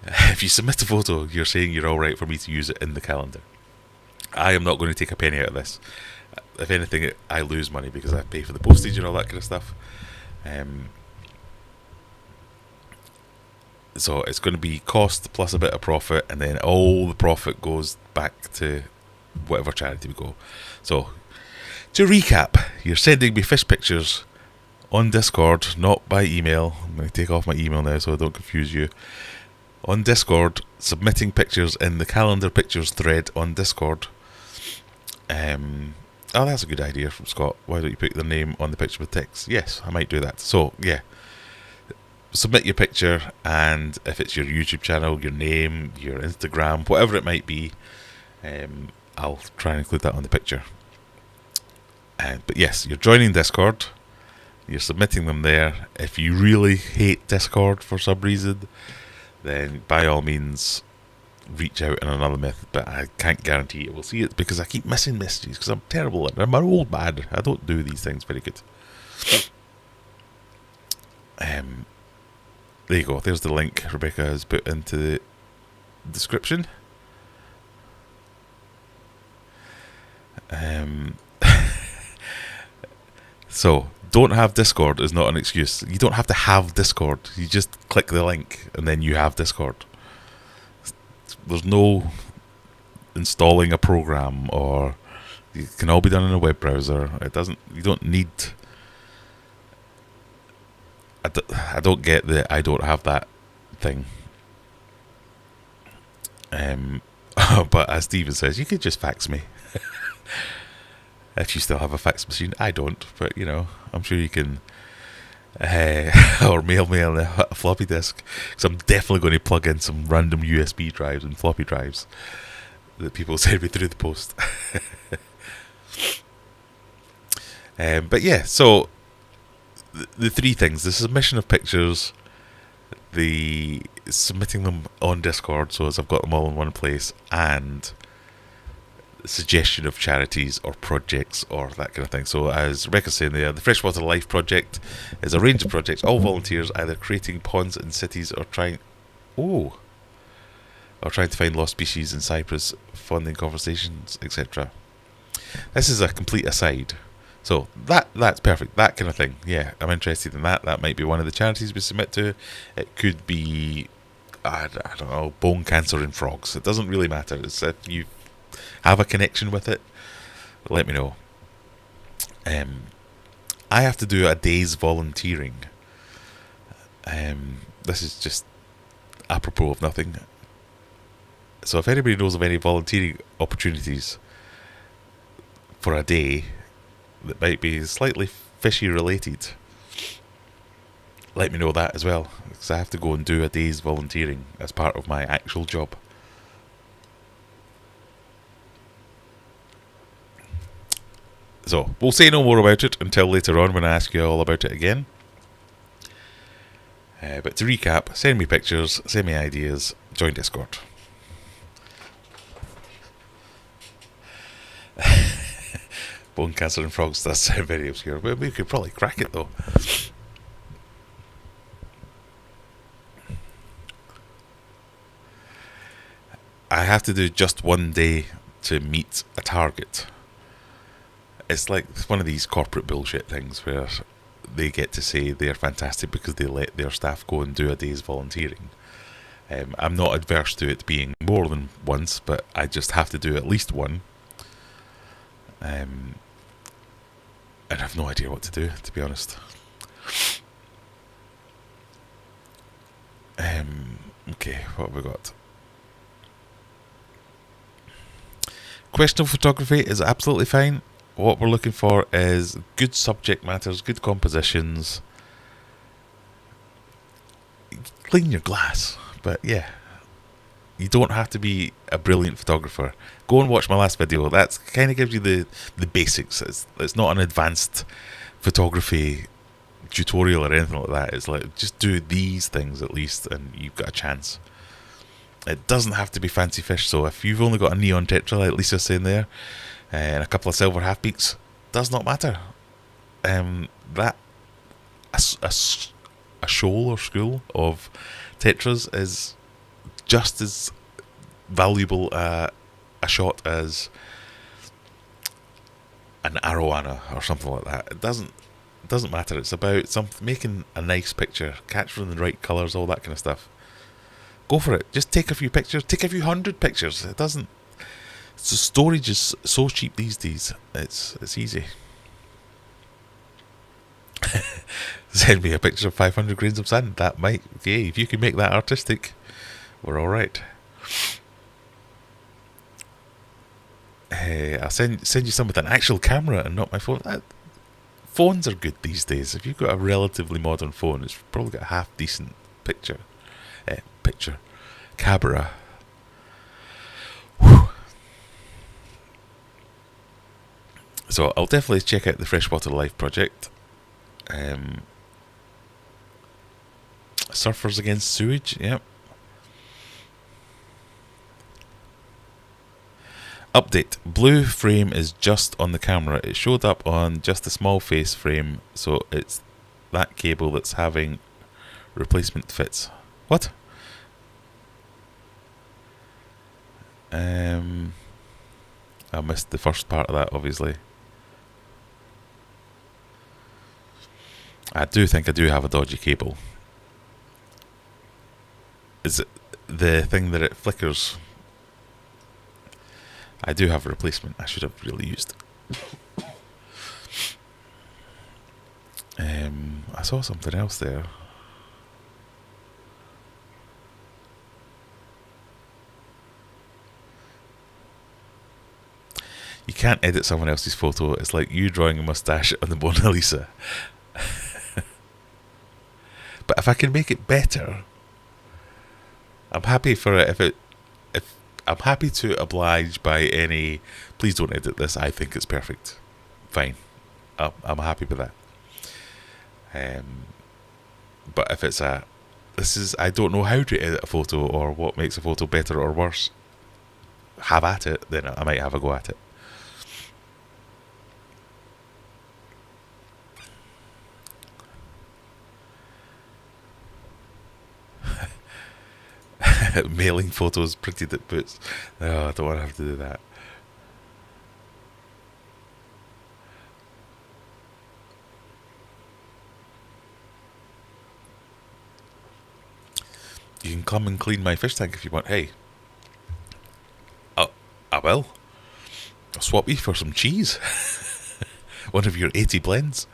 [SPEAKER 1] If you submit a photo, you're saying you're all right for me to use it in the calendar. I am not going to take a penny out of this. If anything, I lose money because I pay for the postage and all that kind of stuff. So it's going to be cost plus a bit of profit, and then all the profit goes back to whatever charity we go. So, to recap, you're sending me fish pictures on Discord, not by email. I'm going to take off my email now so I don't confuse you. On Discord, submitting pictures in the calendar pictures thread on Discord. Oh, that's a good idea from Scott. Why don't you put their name on the picture with text? Yes, I might do that. So, yeah. Submit your picture, and if it's your YouTube channel, your name, your Instagram, whatever it might be, I'll try and include that on the picture. But yes, you're joining Discord. You're submitting them there. If you really hate Discord for some reason, then by all means reach out in another method, but I can't guarantee it will see it because I keep missing messages because I'm terrible at it. I'm an old man. I don't do these things very good. There you go. There's the link Rebecca has put into the description. So, don't have Discord is not an excuse. You don't have to have Discord. You just click the link and then you have Discord. There's no installing a program, or it can all be done in a web browser. You don't need. I don't get the I don't have that thing. But as Steven says, you could just fax me. If you still have a fax machine. I don't, but I'm sure you can. Or mail me on a floppy disk, because I'm definitely going to plug in some random USB drives and floppy drives that people send me through the post. But yeah, so the three things: the submission of pictures, the submitting them on Discord, so as I've got them all in one place, and suggestion of charities or projects or that kind of thing. So as Rebecca's saying there, the Freshwater Life Project is a range of projects, all volunteers, either creating ponds in cities or trying to find lost species in Cyprus, funding conversations, etc. This is a complete aside. So that's perfect. That kind of thing. Yeah, I'm interested in that. That might be one of the charities we submit to. It could be, I don't know, bone cancer in frogs. It doesn't really matter. It's if you have a connection with it, let me know. I have to do a day's volunteering. This is just apropos of nothing. So if anybody knows of any volunteering opportunities for a day that might be slightly fishy related, let me know that as well, because I have to go and do a day's volunteering as part of my actual job. So, we'll say no more about it until later on when I ask you all about it again. But to recap, send me pictures, send me ideas, join Discord. Bone cancer and frogs, does sound very obscure, but we could probably crack it though. I have to do just one day to meet a target. It's like one of these corporate bullshit things where they get to say they're fantastic because they let their staff go and do a day's volunteering. I'm not adverse to it being more than once, but I just have to do at least one. And I have no idea what to do, to be honest. Okay, what have we got? Questionable photography is absolutely fine. What we're looking for is good subject matters, good compositions. Clean your glass, but yeah, you don't have to be a brilliant photographer. Go and watch my last video. That kind of gives you the basics. It's not an advanced photography tutorial or anything like that. It's like just do these things at least, and you've got a chance. It doesn't have to be fancy fish. So if you've only got a neon tetra, like Lisa's saying there, and a couple of silver half beaks, does not matter. That a shoal or school of tetras is just as valuable a shot as an arowana or something like that. It doesn't matter. It's about making a nice picture, capturing the right colours, all that kind of stuff. Go for it. Just take a few pictures. Take a few hundred pictures. It doesn't. So storage is so cheap these days. It's easy. Send me a picture of 500 grains of sand. That might, okay, if you can make that artistic, we're all right. I'll send you some with an actual camera and not my phone. Phones are good these days. If you've got a relatively modern phone, it's probably got a half decent camera. Whew. So I'll definitely check out the Freshwater Life project. Surfers Against Sewage, yep. Update. Blue frame is just on the camera. It showed up on just a small face frame, so it's that cable that's having replacement fits. What? I missed the first part of that, obviously. I do think I do have a dodgy cable. Is it the thing that it flickers? I do have a replacement. I should have really used. I saw something else there. You can't edit someone else's photo. It's like you drawing a mustache on the Mona Lisa. But if I can make it better, I'm happy for it. If I'm happy to oblige by any. Please don't edit this. I think it's perfect. Fine, I'm happy with that. But if it's I don't know how to edit a photo or what makes a photo better or worse. Have at it. Then I might have a go at it. Mailing photos printed at Boots. No, I don't want to have to do that. You can come and clean my fish tank if you want. Hey, I will. I'll swap you for some cheese. One of your 80 blends.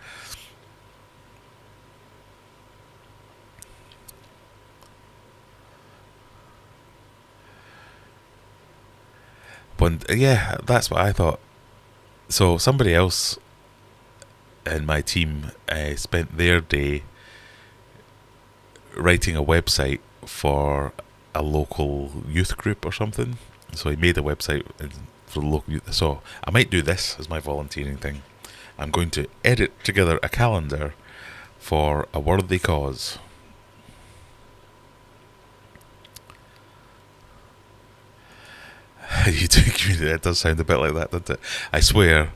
[SPEAKER 1] But yeah, that's what I thought. So somebody else in my team spent their day writing a website for a local youth group or something. So he made a website for the local youth. So I might do this as my volunteering thing. I'm going to edit together a calendar for a worthy cause. You do community. It does sound a bit like that, doesn't it? I swear,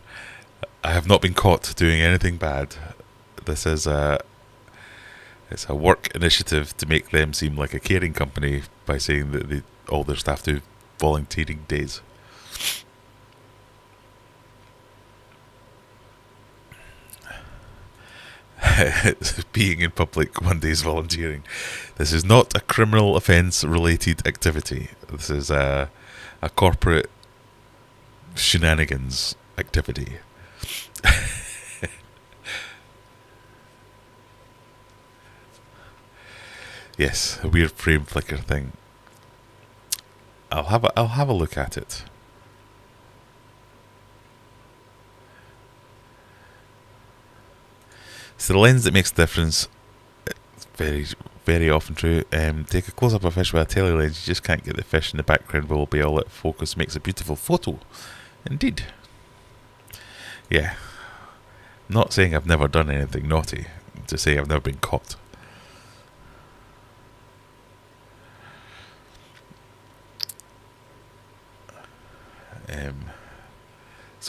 [SPEAKER 1] I have not been caught doing anything bad. This is it's a work initiative to make them seem like a caring company by saying that all their staff do volunteering days. Being in public one day is volunteering. This is not a criminal offence related activity. This is a corporate shenanigans activity. Yes, a weird frame flicker thing. I'll have a look at it. So the lens that makes the difference. It's very, very often true. Take a close up of a fish with a tele lens. You just can't get the fish in the background will be all out of focus. Makes a beautiful photo. Indeed. Yeah. Not saying I've never done anything naughty. To say I've never been caught.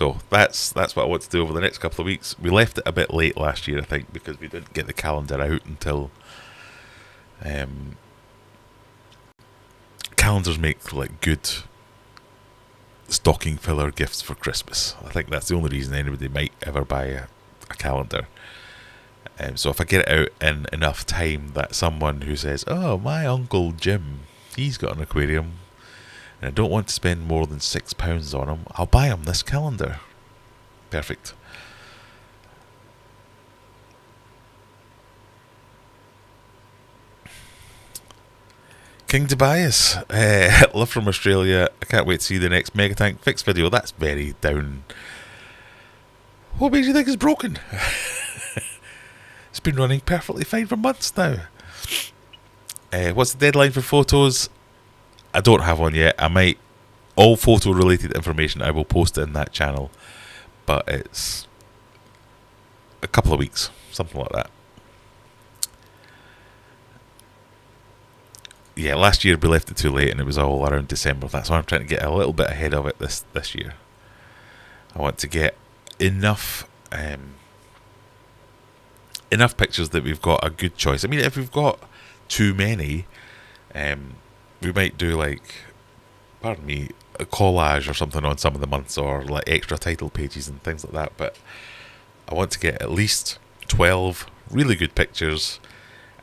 [SPEAKER 1] So that's what I want to do over the next couple of weeks. We left it a bit late last year, I think, because we didn't get the calendar out until calendars make like good stocking filler gifts for Christmas. I think that's the only reason anybody might ever buy a calendar. So if I get it out in enough time that someone who says, "Oh, my Uncle Jim, he's got an aquarium, and I don't want to spend more than £6 on him, I'll buy him this calendar." Perfect. King Tobias, love from Australia. I can't wait to see the next Mega Tank fix video. That's very down. What makes you think it's broken? It's been running perfectly fine for months now. What's the deadline for photos? I don't have one yet. I might. All photo related information I will post in that channel, but it's a couple of weeks, something like that. Yeah, last year we left it too late and it was all around December. That's why I'm trying to get a little bit ahead of it this year. I want to get enough pictures that we've got a good choice. I mean, if we've got too many, we might do like, pardon me, a collage or something on some of the months, or like extra title pages and things like that. But I want to get at least 12 really good pictures,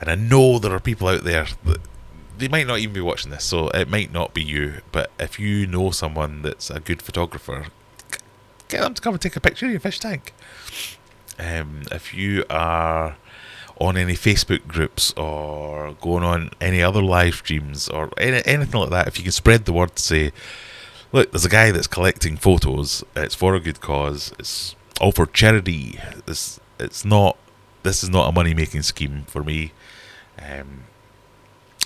[SPEAKER 1] and I know there are people out there that they might not even be watching this, so it might not be you, but if you know someone that's a good photographer, get them to come and take a picture of your fish tank. If you are on any Facebook groups or going on any other live streams or anything like that, if you can spread the word to say, look, there's a guy that's collecting photos, it's for a good cause, it's all for charity, this is not a money making scheme for me.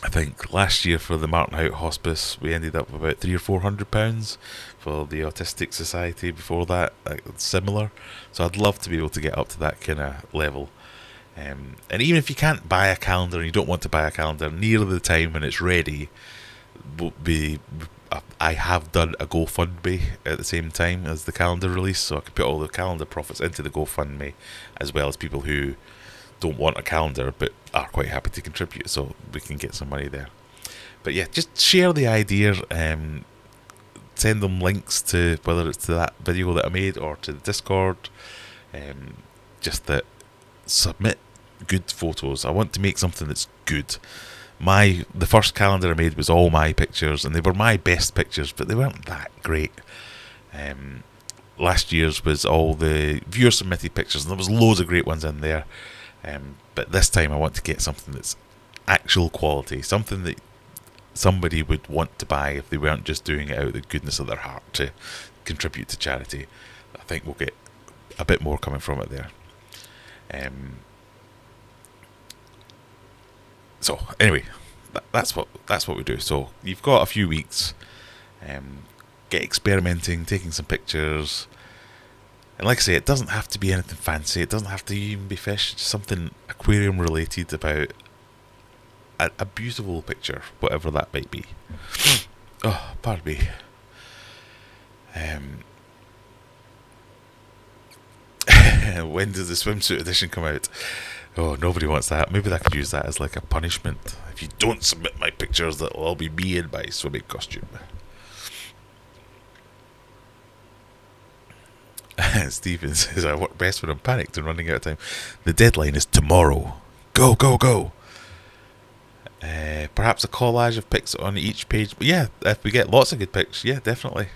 [SPEAKER 1] I think last year for the Martin Hout Hospice we ended up with about £300 or £400. For the Autistic Society before that, similar. So I'd love to be able to get up to that kind of level. And even if you can't buy a calendar and you don't want to buy a calendar, near the time when it's ready, I have done a GoFundMe at the same time as the calendar release, so I can put all the calendar profits into the GoFundMe, as well as people who don't want a calendar but are quite happy to contribute, so we can get some money there. But yeah, just share the idea, send them links to, whether it's to that video that I made or to the Discord, just that submit good photos. I want to make something that's good. The first calendar I made was all my pictures, and they were my best pictures, but they weren't that great. Last year's was all the viewer submitted pictures, and there was loads of great ones in there. But this time I want to get something that's actual quality, something that somebody would want to buy if they weren't just doing it out of the goodness of their heart to contribute to charity. I think we'll get a bit more coming from it there. So anyway, that's what we do. So you've got a few weeks, get experimenting, taking some pictures. And like I say, it doesn't have to be anything fancy. It doesn't have to even be fish. Just something aquarium related about a beautiful picture, whatever that might be. Oh, pardon me. When does the swimsuit edition come out? Oh, nobody wants that. Maybe I could use that as like a punishment. If you don't submit my pictures, that'll all be me in my swimming costume. Stephen says, I work best when I'm panicked and running out of time. The deadline is tomorrow. Go, go, go. Perhaps a collage of pics on each page. But yeah, if we get lots of good pics, yeah, definitely.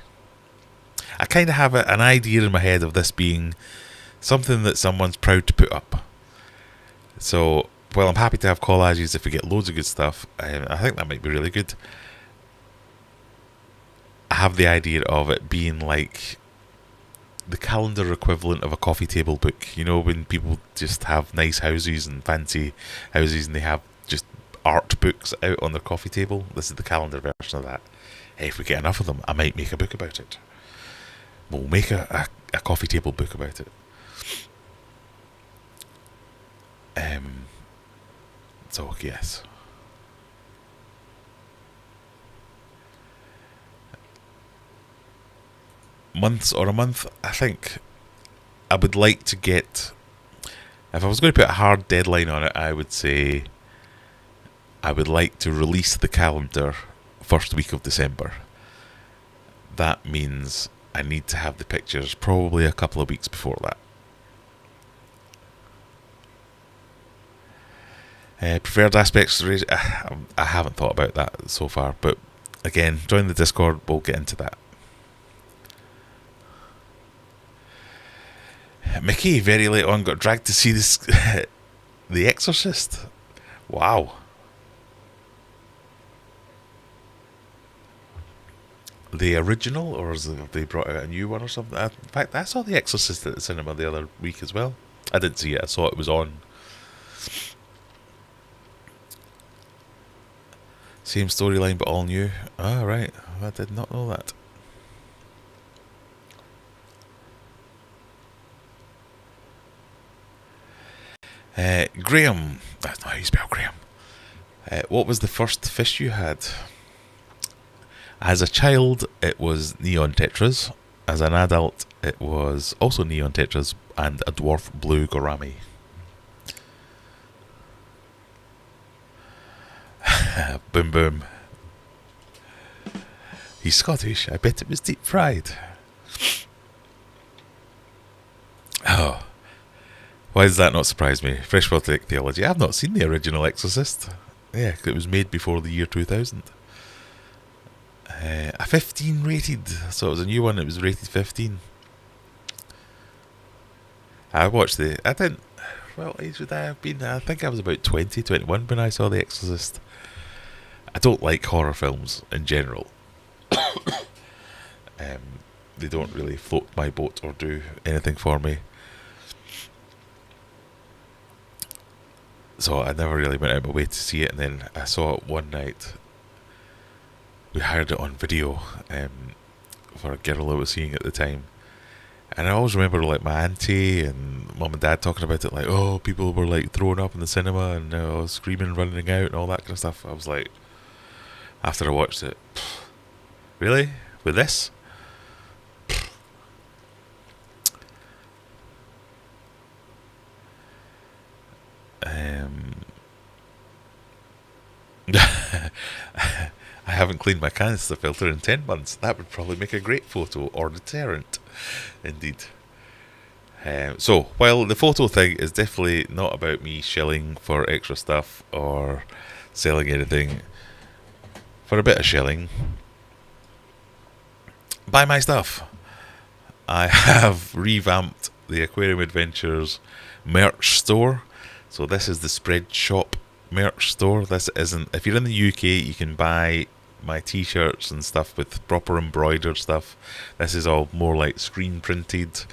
[SPEAKER 1] I kind of have an idea in my head of this being something that someone's proud to put up. So, well, I'm happy to have collages if we get loads of good stuff. I think that might be really good. I have the idea of it being like the calendar equivalent of a coffee table book. You know, when people just have nice houses and fancy houses and they have just art books out on their coffee table. This is the calendar version of that. Hey, if we get enough of them, I might make a book about it. We'll make a coffee table book about it. So yes. months or a month. I think I would like to get, if I was going to put a hard deadline on it, I would say I would like to release the calendar first week of December. That means I need to have the pictures probably a couple of weeks before that. Preferred aspects, I haven't thought about that so far, but again, join the Discord, we'll get into that. Mickey, very late on, got dragged to see this The Exorcist. Wow. The original, or have they brought out a new one or something? In fact, I saw The Exorcist at the cinema the other week as well. I didn't see it, I saw it was on. Same storyline but all new. Ah, right. I did not know that. Graham. That's not how you spell Graham. What was the first fish you had? As a child, it was neon tetras. As an adult, it was also neon tetras and a dwarf blue gourami. Boom boom. He's Scottish. I bet it was deep fried. Oh. Why does that not surprise me? Freshwater theology. I've not seen the original Exorcist. Yeah, it was made before the year 2000. A 15 rated. So it was a new one. It was rated 15. I watched the... I didn't... Well, age would I have been? I think I was about 20, 21 when I saw The Exorcist. I don't like horror films in general. They don't really float my boat or do anything for me. So I never really went out of my way to see it, and then I saw it one night. We hired it on video for a girl I was seeing at the time. And I always remember like my auntie and mum and dad talking about it, like, oh, people were like throwing up in the cinema and screaming and running out and all that kind of stuff. I was like, after I watched it, really? With this? I haven't cleaned my canister filter in 10 months. That would probably make a great photo or deterrent. Indeed. So, while the photo thing is definitely not about me shilling for extra stuff or selling anything, for a bit of shilling, buy my stuff. I have revamped the Aquarium Adventures merch store. So this is the Spread Shop merch store. This isn't... If you're in the UK, you can buy my t-shirts and stuff with proper embroidered stuff. This is all more like screen printed,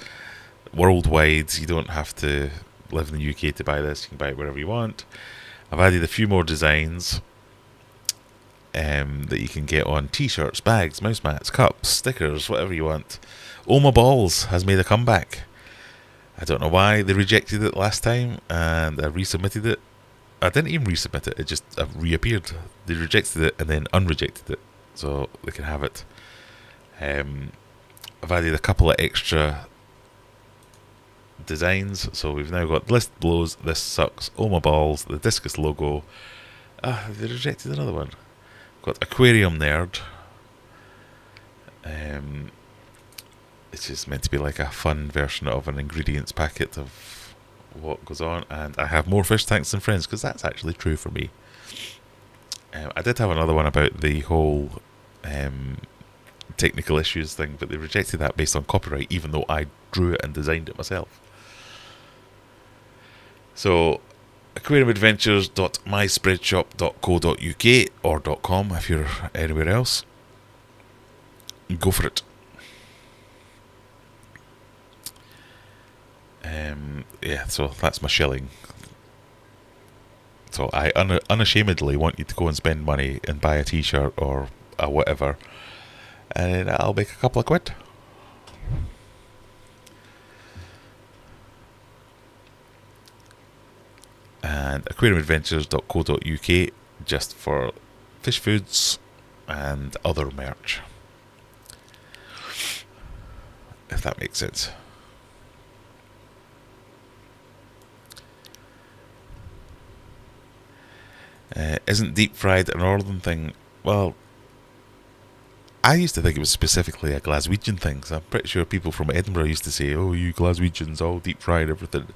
[SPEAKER 1] worldwide. You don't have to live in the UK to buy this. You can buy it wherever you want. I've added a few more designs that you can get on t-shirts, bags, mouse mats, cups, stickers, whatever you want. Oma Balls has made a comeback. I don't know why they rejected it last time, and I resubmitted it. I didn't even resubmit it, it just reappeared. They rejected it and then unrejected it, so they can have it. I've added a couple of extra designs, so we've now got List Blows, This Sucks, Oma Balls, the Discus logo. They rejected another one. Got Aquarium Nerd. It's just meant to be like a fun version of an ingredients packet of what goes on, and I have more fish tanks than friends, because that's actually true for me. I did have another one about the whole technical issues thing, but they rejected that based on copyright, even though I drew it and designed it myself. So aquariumadventures.myspreadshop.co.uk or .com if you're anywhere else. Go for it. Yeah, so that's my shilling. So I unashamedly want you to go and spend money and buy a t-shirt or a whatever, and I'll make a couple of quid. And aquariumadventures.co.uk just for fish foods and other merch. if that makes sense. Isn't deep fried a northern thing? Well, I used to think it was specifically a Glaswegian thing, so I'm pretty sure people from Edinburgh used to say, oh, you Glaswegians all deep fried everything.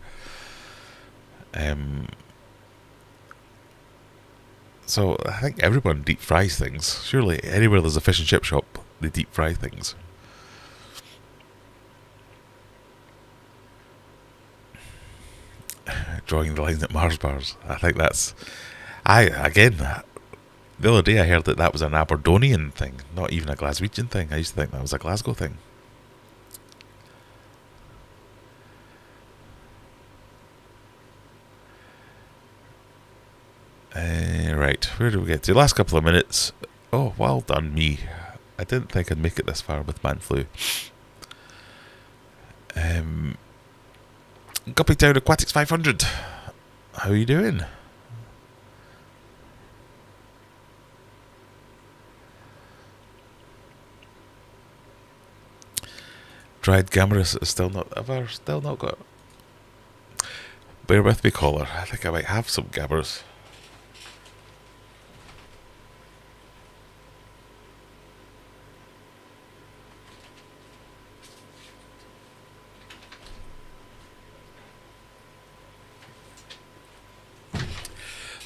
[SPEAKER 1] So I think everyone deep fries things. Surely anywhere there's a fish and chip shop, they deep fry things. Drawing the lines at Mars bars. I think that's... the other day I heard that was an Aberdonian thing, not even a Glaswegian thing. I used to think that was a Glasgow thing. Right, where do we get to? Last couple of minutes. Oh, well done me. I didn't think I'd make it this far with Man Flu. Guppy Town Aquatics 500. How are you doing? Dried Gamarus is still not... Have I still not got... Bear with me, caller. I think I might have some Gamarus.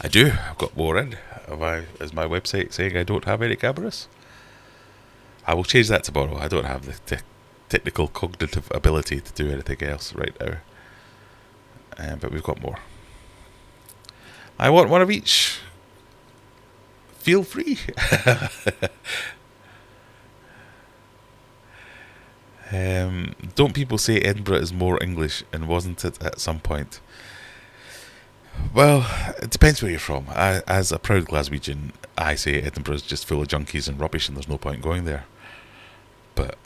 [SPEAKER 1] I do. I've got more in. Is my website saying I don't have any Gamarus? I will change that tomorrow. I don't have the technical cognitive ability to do anything else right now. But we've got more. I want one of each. Feel free. Don't people say Edinburgh is more English, and wasn't it at some point? Well, it depends where you're from. As a proud Glaswegian, I say Edinburgh is just full of junkies and rubbish and there's no point going there. But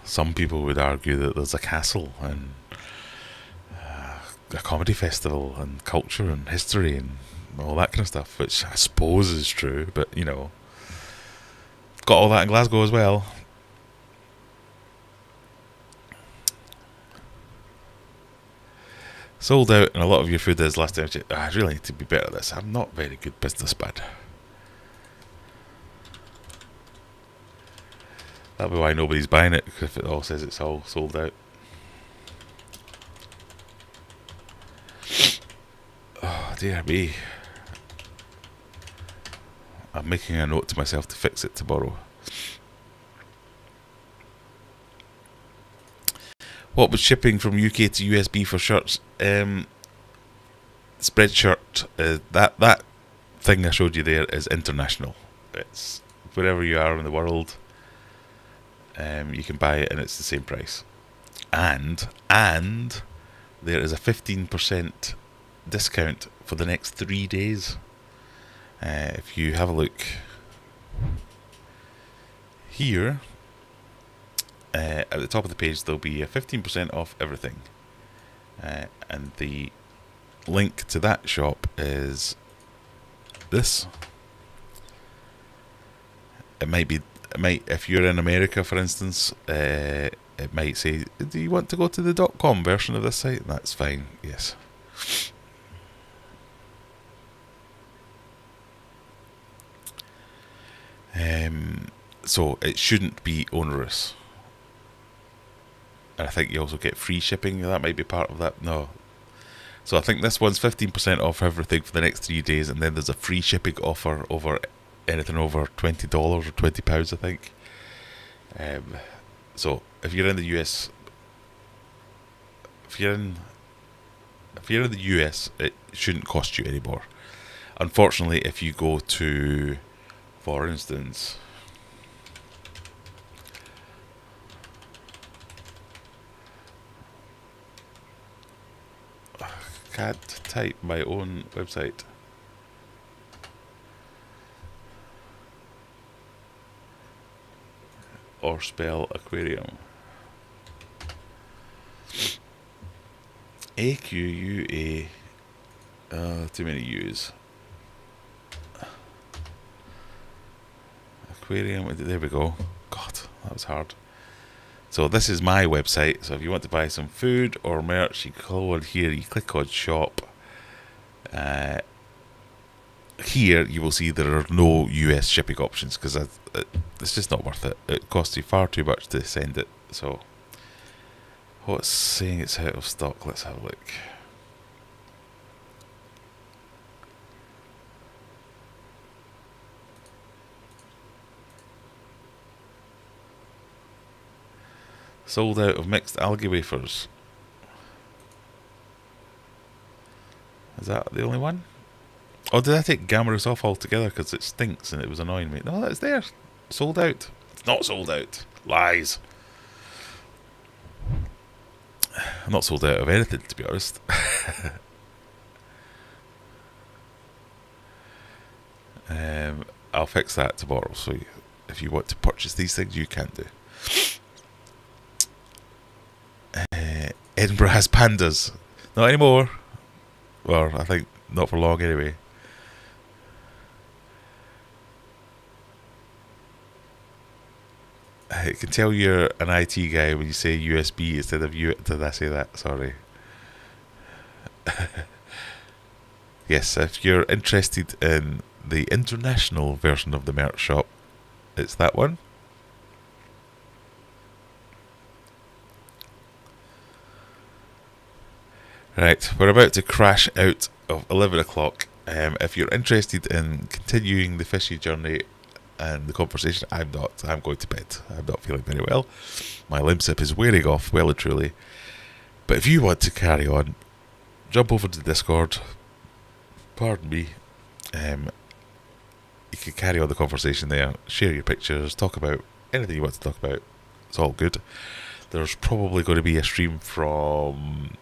[SPEAKER 1] some people would argue that there's a castle and a comedy festival and culture and history and all that kind of stuff, which I suppose is true, but, you know, got all that in Glasgow as well. Sold out, and a lot of your food is last time. I really need to be better at this. I'm not very good business bud. That'll be why nobody's buying it, if it all says it's all sold out. Oh, dear me. I'm making a note to myself to fix it tomorrow. What was shipping from UK to USB for shirts? Spreadshirt. That thing I showed you there is international. It's wherever you are in the world. You can buy it and it's the same price. And there is a 15% discount for the next 3 days. If you have a look here, at the top of the page there'll be a 15% off everything, and the link to that shop is this. It might, if you're in America for instance, it might say, do you want to go to the .com version of this site? That's fine, yes. So it shouldn't be onerous. And I think you also get free shipping. That might be part of that. No. So I think this one's 15% off everything for the next 3 days, and then there's a free shipping offer over anything over $20 or £20, I think. So if you're in the US, if you're in the US, it shouldn't cost you any more. Unfortunately, if you go to, for instance, can't type my own website. Or spell aquarium. AQUA. Too many U's. Aquarium. There we go. God, that was hard. So this is my website. So if you want to buy some food or merch, you go on here, you click on shop. Here you will see there are no US shipping options because it's just not worth it. It costs you far too much to send it. So what's saying it's out of stock? Let's have a look. Sold out of mixed algae wafers. Is that the only one? Oh, did I take Gammarus off altogether because it stinks and it was annoying me? No, that's there. Sold out. It's not sold out. Lies. I'm not sold out of anything, to be honest. I'll fix that tomorrow. So if you want to purchase these things, you can do. Edinburgh has pandas. Not anymore. Well, I think not for long anyway. I can tell you're an IT guy when you say USB instead of U. Did I say that? Sorry. Yes, if you're interested in the international version of the merch shop, it's that one. Right, we're about to crash out of 11 o'clock. If you're interested in continuing the fishy journey and the conversation, I'm not. I'm going to bed. I'm not feeling very well. My limsip is wearing off well and truly. But if you want to carry on, jump over to Discord. Pardon me. You can carry on the conversation there. Share your pictures. Talk about anything you want to talk about. It's all good. There's probably going to be a stream from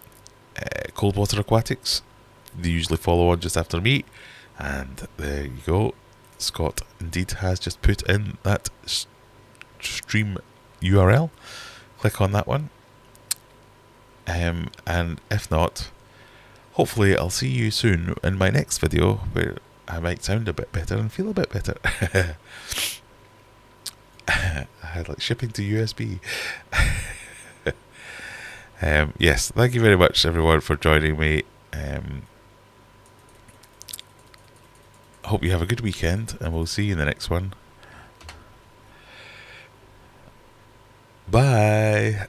[SPEAKER 1] Coldwater Aquatics. They usually follow on just after me. And there you go. Scott indeed has just put in that stream URL. Click on that one. And if not, hopefully I'll see you soon in my next video where I might sound a bit better and feel a bit better. I had like shipping to USB. Yes, thank you very much everyone for joining me. Hope you have a good weekend and we'll see you in the next one. Bye.